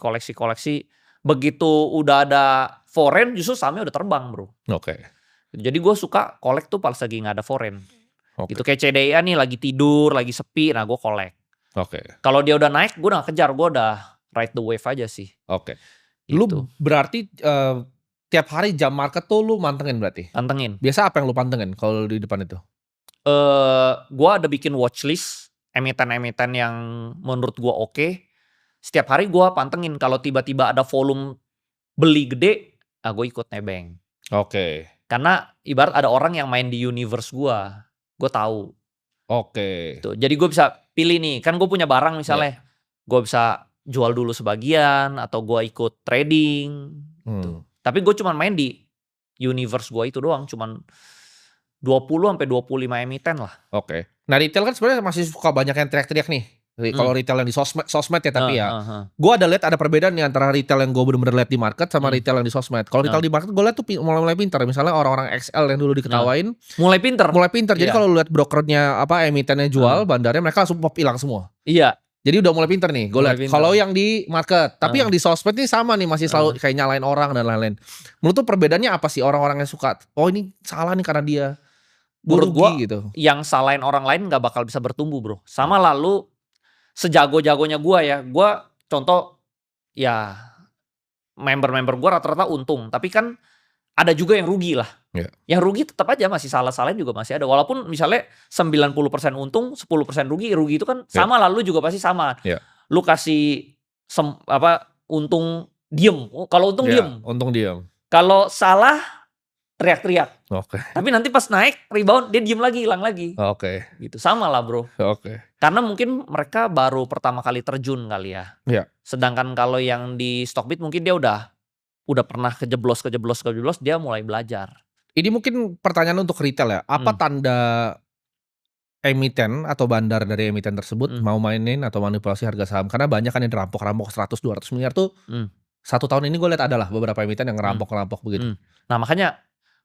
[SPEAKER 2] Begitu udah ada foreign, justru sahamnya udah terbang bro. Jadi gue suka collect tuh pas lagi nggak ada foreign. Gitu kayak CDIA nih lagi tidur, lagi sepi, nah gue collect.
[SPEAKER 1] Oke.
[SPEAKER 2] Kalau dia udah naik, gue udah gak kejar, gue udah ride the wave aja sih.
[SPEAKER 1] Oke.
[SPEAKER 2] Gitu.
[SPEAKER 1] Lu berarti tiap hari jam market tuh lu mantengin berarti?
[SPEAKER 2] Pantengin.
[SPEAKER 1] Biasa apa yang lu pantengin kalau di depan itu?
[SPEAKER 2] Gue ada bikin watchlist emiten-emiten yang menurut gue oke. Setiap hari gue pantengin. Kalau tiba-tiba ada volume beli gede, gue ikut nebeng.
[SPEAKER 1] Oke.
[SPEAKER 2] Karena ibarat ada orang yang main di universe gue tahu.
[SPEAKER 1] Oke.
[SPEAKER 2] Tuh, jadi gue bisa pilih nih, kan gue punya barang misalnya, gue bisa jual dulu sebagian atau gue ikut trading. Gitu. Tapi gue cuma main di universe gue itu doang, cuman 20-25 emiten lah.
[SPEAKER 1] Oke. Nah retail kan sebenarnya masih suka banyak yang teriak-teriak nih. Kalau retail yang di sosmed ya tapi gue ada lihat ada perbedaan nih antara retail yang gue bener-bener lihat di market sama retail yang di sosmed. Kalau retail di market gue lihat tuh mulai pintar. Misalnya orang-orang XL yang dulu diketawain,
[SPEAKER 2] mulai pintar.
[SPEAKER 1] Jadi kalau lu lihat brokernya emitennya jual, bandarnya mereka langsung pop hilang semua.
[SPEAKER 2] Iya.
[SPEAKER 1] Jadi udah mulai pintar nih. Gue lihat. Kalau yang di market, tapi yang di sosmed ini sama nih, masih selalu kayak nyalain orang dan lain-lain. Menurut tuh perbedaannya apa sih orang-orang yang suka? Oh ini salah nih karena dia.
[SPEAKER 2] Menurut gue
[SPEAKER 1] gitu.
[SPEAKER 2] Yang salahin orang lain gak bakal bisa bertumbuh bro. Sama lalu sejago-jagonya gue ya. Gue contoh ya member-member gue rata-rata untung. Tapi kan ada juga yang rugi lah. Yang rugi tetap aja masih salah-salahin juga masih ada. Walaupun misalnya 90% untung 10% rugi. Rugi itu kan sama lalu juga pasti sama. Lu kasih untung diem. Kalau untung diem.
[SPEAKER 1] Untung diem.
[SPEAKER 2] Kalau salah teriak-teriak.
[SPEAKER 1] Oke.
[SPEAKER 2] Tapi nanti pas naik rebound dia diem lagi, hilang lagi.
[SPEAKER 1] Oke.
[SPEAKER 2] Gitu sama lah bro.
[SPEAKER 1] Oke.
[SPEAKER 2] Karena mungkin mereka baru pertama kali terjun kali ya.
[SPEAKER 1] Iya.
[SPEAKER 2] Sedangkan kalau yang di Stockbit mungkin dia udah pernah kejeblos dia mulai belajar.
[SPEAKER 1] Ini mungkin pertanyaan untuk retail ya. Apa tanda emiten atau bandar dari emiten tersebut mau mainin atau manipulasi harga saham? Karena banyak kan yang dirampok 100-200 miliar tuh. 1 tahun ini gue lihat adalah beberapa emiten yang ngerampok begitu.
[SPEAKER 2] Nah makanya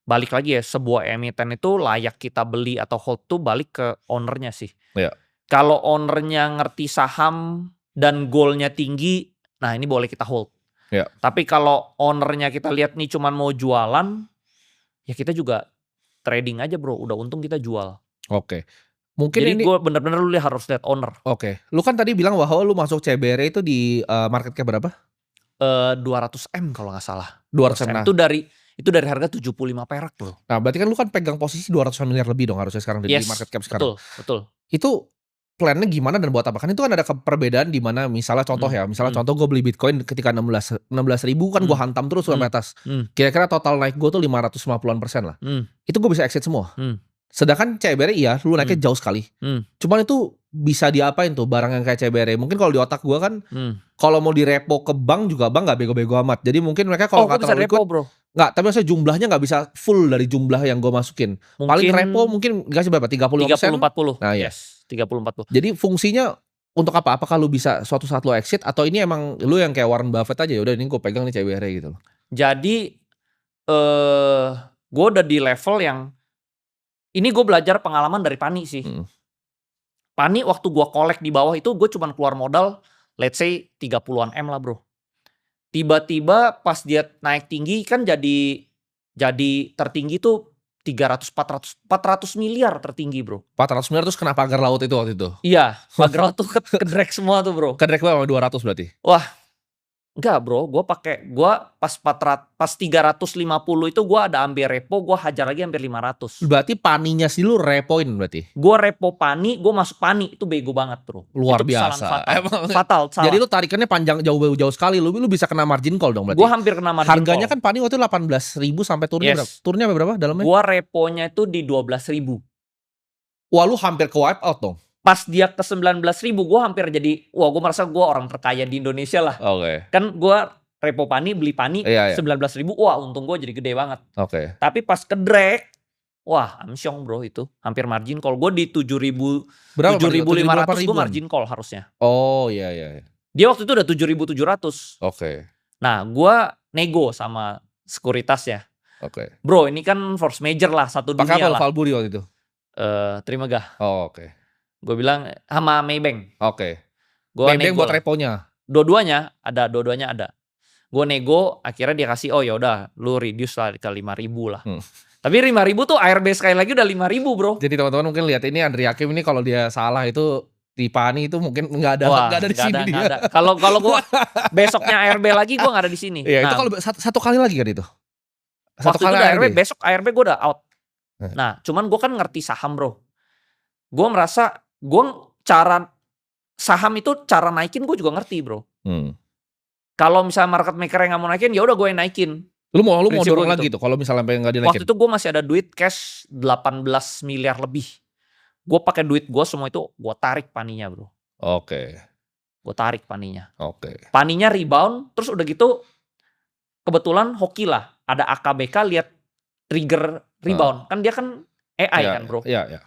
[SPEAKER 2] balik lagi ya, sebuah emiten itu layak kita beli atau hold tuh balik ke ownernya sih. Kalau ownernya ngerti saham dan goalnya tinggi, nah ini boleh kita hold. Tapi kalau ownernya kita lihat nih cuman mau jualan, ya kita juga trading aja bro. Udah untung kita jual. Oke. Mungkin jadi ini gue bener-bener lu harus lihat owner.
[SPEAKER 1] Oke. Lu kan tadi bilang bahwa lu masuk CBRE itu di market cap berapa?
[SPEAKER 2] 200M kalau nggak salah.
[SPEAKER 1] 200M.
[SPEAKER 2] Itu dari harga 75 perak bro.
[SPEAKER 1] Nah berarti kan lu kan pegang posisi 200 miliar lebih dong harusnya sekarang di market cap sekarang.
[SPEAKER 2] Betul.
[SPEAKER 1] Itu plannya gimana dan buat apa? Kan itu kan ada perbedaan di mana misalnya contoh contoh gue beli Bitcoin ketika 16 ribu kan gue hantam terus sampai atas. Kira-kira total naik gue tuh 550% lah. Itu gue bisa exit semua. Sedangkan CBRE lu naiknya jauh sekali. Cuman itu bisa diapain tuh barang yang kayak CBRE? Mungkin kalau di otak gue kan kalau mau direpo ke bank juga bank gak bego-bego amat. Jadi mungkin mereka kalau nggak terlalu liquid, nggak, tapi maksudnya jumlahnya nggak bisa full dari jumlah yang gue masukin. Paling repo mungkin nggak sih berapa? 30%?
[SPEAKER 2] 30-40.
[SPEAKER 1] Nah
[SPEAKER 2] yes, 30-40.
[SPEAKER 1] Jadi fungsinya untuk apa? Apakah lu bisa suatu saat lu exit atau ini emang lu yang kayak Warren Buffett aja, udah ini gue pegang nih CBRE gitu.
[SPEAKER 2] Jadi gue udah di level yang ini gue belajar pengalaman dari Pani sih. Pani waktu gue collect di bawah itu gue cuma keluar modal let's say 30-an M lah bro. Tiba-tiba pas dia naik tinggi kan jadi tertinggi tuh 400 miliar tertinggi bro.
[SPEAKER 1] 400 miliar terus kena pagar laut itu waktu itu?
[SPEAKER 2] Iya, pagar laut tuh ke-drag semua tuh bro.
[SPEAKER 1] Ke-drag sama 200 berarti?
[SPEAKER 2] Wah, enggak bro, gue pas 350 itu gue ada ambil repo, gue hajar lagi hampir 500.
[SPEAKER 1] Berarti paninya sih lu repoin berarti?
[SPEAKER 2] Gue repo pani, gue masuk pani, itu bego banget bro.
[SPEAKER 1] Luar
[SPEAKER 2] itu
[SPEAKER 1] biasa.
[SPEAKER 2] Fatal.
[SPEAKER 1] Jadi lu tarikannya panjang jauh sekali, lu bisa kena margin call dong berarti?
[SPEAKER 2] Gue hampir kena margin
[SPEAKER 1] harganya
[SPEAKER 2] call.
[SPEAKER 1] Kan pani waktu itu 18.000 sampai turunnya berapa? Turunnya berapa dalamnya?
[SPEAKER 2] Gue reponya itu di 12.000.
[SPEAKER 1] Wah lu hampir ke wipe out dong?
[SPEAKER 2] Pas dia ke 19.000 gue hampir jadi, gue merasa gue orang terkaya di Indonesia lah. Kan gue repo pani, beli pani 19.000, wah untung gue jadi gede banget. Tapi pas ke drag, wah amsyong bro itu, hampir margin call. Gue di 7.500 gue margin call harusnya.
[SPEAKER 1] Oh iya.
[SPEAKER 2] Dia waktu itu udah 7.700. Nah gue nego sama sekuritas ya. Bro ini kan force major lah, satu dunia lah.
[SPEAKER 1] Pakai apa Valburi waktu itu?
[SPEAKER 2] Trimegah.
[SPEAKER 1] Gue
[SPEAKER 2] bilang sama Maybank.
[SPEAKER 1] Maybank buat reponya.
[SPEAKER 2] Dua-duanya ada. Gue nego, akhirnya dia kasih, oh ya udah, lu reduce lah ke 5.000 lah. Tapi 5.000 tuh ARB sekali lagi udah 5.000 bro.
[SPEAKER 1] Jadi teman-teman mungkin lihat ini Andri Hakim ini kalau dia salah itu di Pani itu mungkin nggak ada di sini dia.
[SPEAKER 2] Kalau gue besoknya ARB lagi gue nggak ada di sini.
[SPEAKER 1] Iya, itu kalau satu kali lagi kan itu.
[SPEAKER 2] Satu kali ARB, besok ARB gue udah out. Nah, cuman gue kan ngerti saham bro. Gue merasa cara saham itu cara naikin gue juga ngerti bro. Kalau misalnya market maker yang nggak mau naikin, ya udah gue yang naikin.
[SPEAKER 1] Lu mau dorong lagi tuh kalau misalnya sampai nggak dinaikin.
[SPEAKER 2] Waktu itu gue masih ada duit cash 18 miliar lebih. Gue pakai duit gue semua itu gue tarik Paninya bro.
[SPEAKER 1] Oke.
[SPEAKER 2] Gue tarik Paninya.
[SPEAKER 1] Oke.
[SPEAKER 2] Paninya rebound, terus udah gitu kebetulan hoki lah. Ada AKBK lihat trigger rebound. Kan dia kan AI kan bro.
[SPEAKER 1] Iya.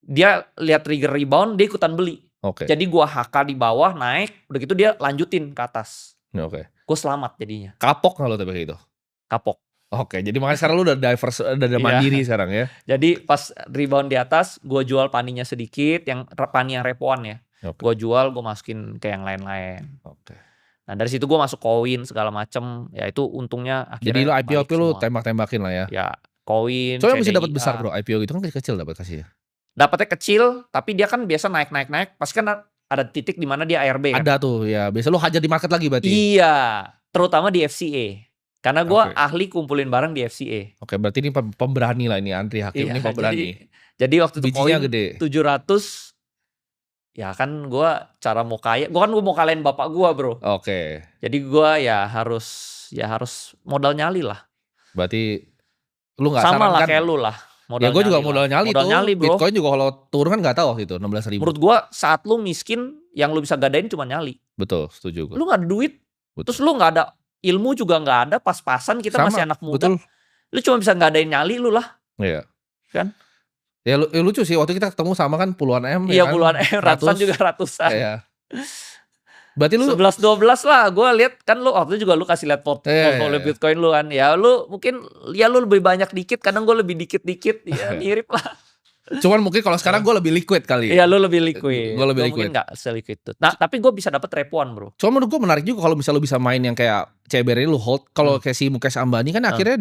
[SPEAKER 2] Dia lihat trigger rebound, dia ikutan beli.
[SPEAKER 1] Oke.
[SPEAKER 2] Jadi gue HK di bawah naik, udah gitu dia lanjutin ke atas.
[SPEAKER 1] Oke.
[SPEAKER 2] Gue selamat jadinya.
[SPEAKER 1] Kapok nggak lo tapi kayak gitu?
[SPEAKER 2] Kapok.
[SPEAKER 1] Oke, jadi makanya sekarang lu udah udah mandiri sekarang ya.
[SPEAKER 2] Jadi pas rebound di atas, gue jual Paninya sedikit, yang Pani yang repoan ya. Okay. Gue jual, gue masukin ke yang lain-lain.
[SPEAKER 1] Oke.
[SPEAKER 2] Nah dari situ gue masuk koin segala macem, ya itu untungnya akhirnya.
[SPEAKER 1] Jadi lu IPO lu tembak-tembakin lah ya?
[SPEAKER 2] Ya, koin.
[SPEAKER 1] Soalnya bisa dapat besar bro, IPO gitu kan kecil dapat kasih ya.
[SPEAKER 2] Dapatnya kecil, tapi dia kan biasa naik. Pasti kan ada titik di mana dia ARB kan.
[SPEAKER 1] Ada tuh ya, biasa lu hajar di market lagi berarti.
[SPEAKER 2] Iya, terutama di FCA. Karena gue ahli kumpulin barang di FCA.
[SPEAKER 1] Oke, berarti ini pemberani lah ini Andri Hakim ini pemberani.
[SPEAKER 2] Jadi waktu itu
[SPEAKER 1] bijinya gede.
[SPEAKER 2] 700, ya kan gue cara mau kaya, gue mau kalahin bapak gue bro.
[SPEAKER 1] Oke.
[SPEAKER 2] Jadi gue ya harus modal nyali lah.
[SPEAKER 1] Berarti lu nggak
[SPEAKER 2] sama lah kayak lu lah.
[SPEAKER 1] Ya gue juga modal nyali tuh.
[SPEAKER 2] Bro.
[SPEAKER 1] Bitcoin juga kalau turun kan nggak tahu waktu itu 16.000.
[SPEAKER 2] Menurut gue saat lu miskin, yang lu bisa gadain cuma nyali.
[SPEAKER 1] Betul, setuju gue.
[SPEAKER 2] Lu nggak ada duit, terus lu nggak ada ilmu juga nggak ada, pas-pasan kita masih anak muda.
[SPEAKER 1] Betul.
[SPEAKER 2] Lu cuma bisa ngadain nyali lu lah.
[SPEAKER 1] Iya.
[SPEAKER 2] Kan?
[SPEAKER 1] Ya lucu sih waktu kita ketemu sama kan puluhan M.
[SPEAKER 2] Iya
[SPEAKER 1] ya kan?
[SPEAKER 2] Puluhan M, ratusan juga ratusan.
[SPEAKER 1] Iya. Berarti lu
[SPEAKER 2] 11-12 lah, gue lihat kan lu waktu itu juga lu kasih lihat portfolio Bitcoin lu kan. Ya lu mungkin ya lu lebih banyak dikit, kadang gue lebih dikit-dikit, ya mirip lah.
[SPEAKER 1] Cuman mungkin kalau sekarang gue lebih liquid kali.
[SPEAKER 2] Iya lu lebih liquid.
[SPEAKER 1] Gue lebih liquid.
[SPEAKER 2] Mungkin gak se-liquid itu. Nah tapi gue bisa dapat repoan bro.
[SPEAKER 1] Cuma menurut gue menarik juga kalau misalnya lu bisa main yang kayak CBR ini lu hold. Kalau kayak si Mukesh Ambani kan akhirnya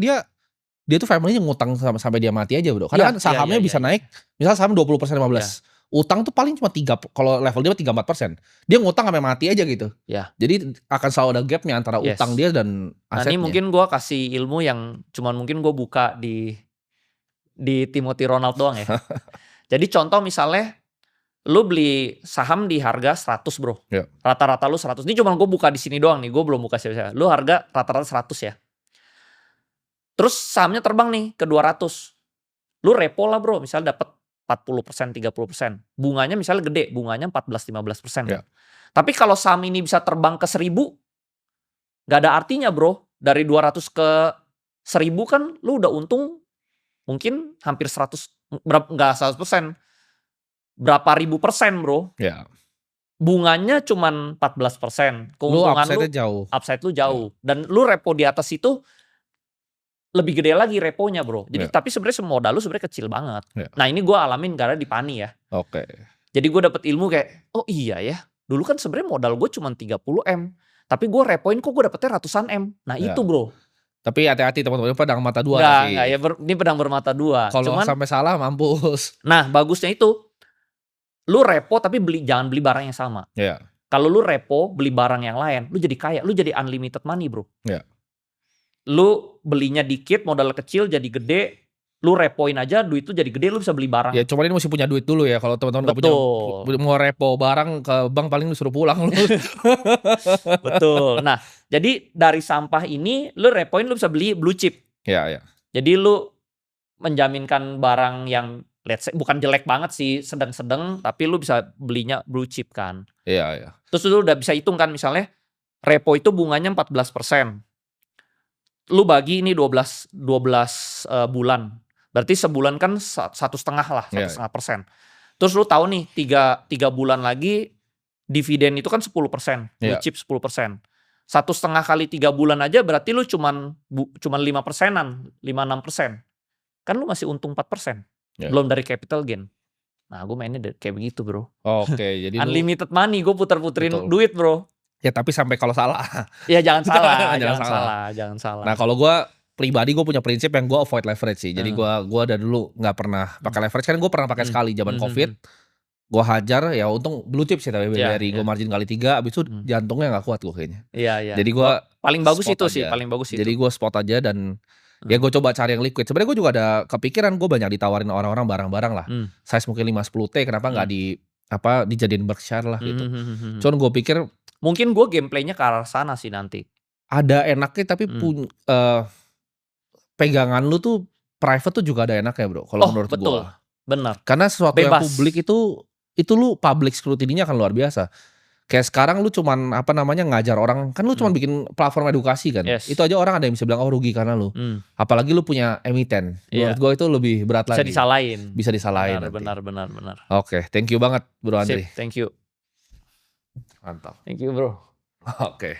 [SPEAKER 1] dia tuh family-nya ngutang sampai dia mati aja bro. Karena kan sahamnya bisa naik. Misal saham 20% 15%. Utang tuh paling cuma 3, kalau level dia 3-4%. Dia ngutang sampai mati aja gitu.
[SPEAKER 2] Ya.
[SPEAKER 1] Jadi akan selalu ada gapnya antara utang dia dan asetnya.
[SPEAKER 2] Nah ini mungkin gue kasih ilmu yang cuman mungkin gue buka di Timothy Ronald doang ya. Jadi contoh misalnya lu beli saham di harga 100 bro. Rata-rata lu 100. Ini cuma gue buka di sini doang nih. Gue belum buka siapa-siapa. Lu harga rata-rata 100 ya. Terus sahamnya terbang nih ke 200. Lu repo lah bro. Misalnya dapat 40%, 30%. Bunganya misalnya gede. Bunganya 14-15%. Ya. Tapi kalau saham ini bisa terbang ke 1000. Gak ada artinya bro. Dari 200 ke 1000 kan lu udah untung mungkin hampir 100. Enggak 100%. Berapa ribu persen bro.
[SPEAKER 1] Ya.
[SPEAKER 2] Bunganya cuman 14%. Keuntungan lu upside lu jauh. Dan lu repo di atas itu lebih gede lagi reponya bro. Jadi tapi sebenarnya modal lu sebenarnya kecil banget. Nah ini gue alamin karena di Pani ya.
[SPEAKER 1] Oke.
[SPEAKER 2] Jadi gue dapet ilmu kayak, oh iya ya. Dulu kan sebenarnya modal gue cuma 30 M. Tapi gue repoin kok gue dapetnya ratusan M. Nah itu bro.
[SPEAKER 1] Tapi hati-hati teman-teman, pedang mata dua.
[SPEAKER 2] Enggak ya, ini pedang bermata dua.
[SPEAKER 1] Kalau sampai salah mampus.
[SPEAKER 2] Nah bagusnya itu, lu repo tapi jangan beli barang yang sama. Kalau lu repo beli barang yang lain, lu jadi kaya, lu jadi unlimited money bro. Lu belinya dikit, modal kecil jadi gede, lu repoin aja duit lu jadi gede, lu bisa beli barang.
[SPEAKER 1] Ya cuman ini mesti punya duit dulu ya, kalau teman-teman nggak punya, mau repo barang ke bank paling lu suruh pulang lu.
[SPEAKER 2] Betul. Nah jadi dari sampah ini lu repoin lu bisa beli blue chip.
[SPEAKER 1] Ya.
[SPEAKER 2] Jadi lu menjaminkan barang yang let's say bukan jelek banget sih, sedang-sedang, tapi lu bisa belinya blue chip kan.
[SPEAKER 1] Iya.
[SPEAKER 2] Terus lu udah bisa hitung kan misalnya repo itu bunganya 14%. Lu bagi ini 12 bulan. Berarti sebulan kan 1,5 lah, 1,5%. Terus lu tahu nih 3 bulan lagi dividen itu kan 10%, blue chip 10%. 1,5 kali 3 bulan aja berarti lu cuman 5%-an, 5-6%. Kan lu masih untung 4%. Belum dari capital gain. Nah gue mainnya kayak begitu bro.
[SPEAKER 1] Oke, jadi
[SPEAKER 2] unlimited money, gue puter-puterin duit bro.
[SPEAKER 1] Ya tapi sampai kalau salah.
[SPEAKER 2] Ya jangan salah. Jangan salah.
[SPEAKER 1] Nah kalau gue pribadi gue punya prinsip yang gue avoid leverage sih. Jadi gue dari dulu nggak pernah pakai leverage. Kan gue pernah pakai sekali zaman COVID. Gue hajar, ya untung blue chip sih tapi BRI gue margin kali 3, abis itu jantungnya nggak kuat gue kayaknya.
[SPEAKER 2] Iya.
[SPEAKER 1] Jadi gue
[SPEAKER 2] paling bagus itu sih, paling bagus itu.
[SPEAKER 1] Jadi gue spot aja dan ya gue coba cari yang liquid. Sebenarnya gue juga ada kepikiran, gue banyak ditawarin orang-orang barang-barang lah. Size mungkin 5-10T, kenapa nggak dijadiin Berkshire lah gitu. Cuman gue pikir
[SPEAKER 2] mungkin gue gameplaynya ke arah sana sih nanti.
[SPEAKER 1] Ada enaknya tapi pegangan lu tuh private tuh juga ada enaknya bro. Kalau menurut gue.
[SPEAKER 2] Betul, benar.
[SPEAKER 1] Karena sesuatu yang publik itu lu public scrutiny-nya kan luar biasa. Kayak sekarang lu cuman ngajar orang, kan lu cuman bikin platform edukasi kan. Itu aja orang ada yang bisa bilang rugi karena lu. Apalagi lu punya emiten. Menurut gue itu lebih berat lagi. Bisa disalahin.
[SPEAKER 2] Benar.
[SPEAKER 1] Oke, thank you banget Bro Andri.
[SPEAKER 2] Thank you.
[SPEAKER 1] Mantap.
[SPEAKER 2] Thank you bro.
[SPEAKER 1] Oke.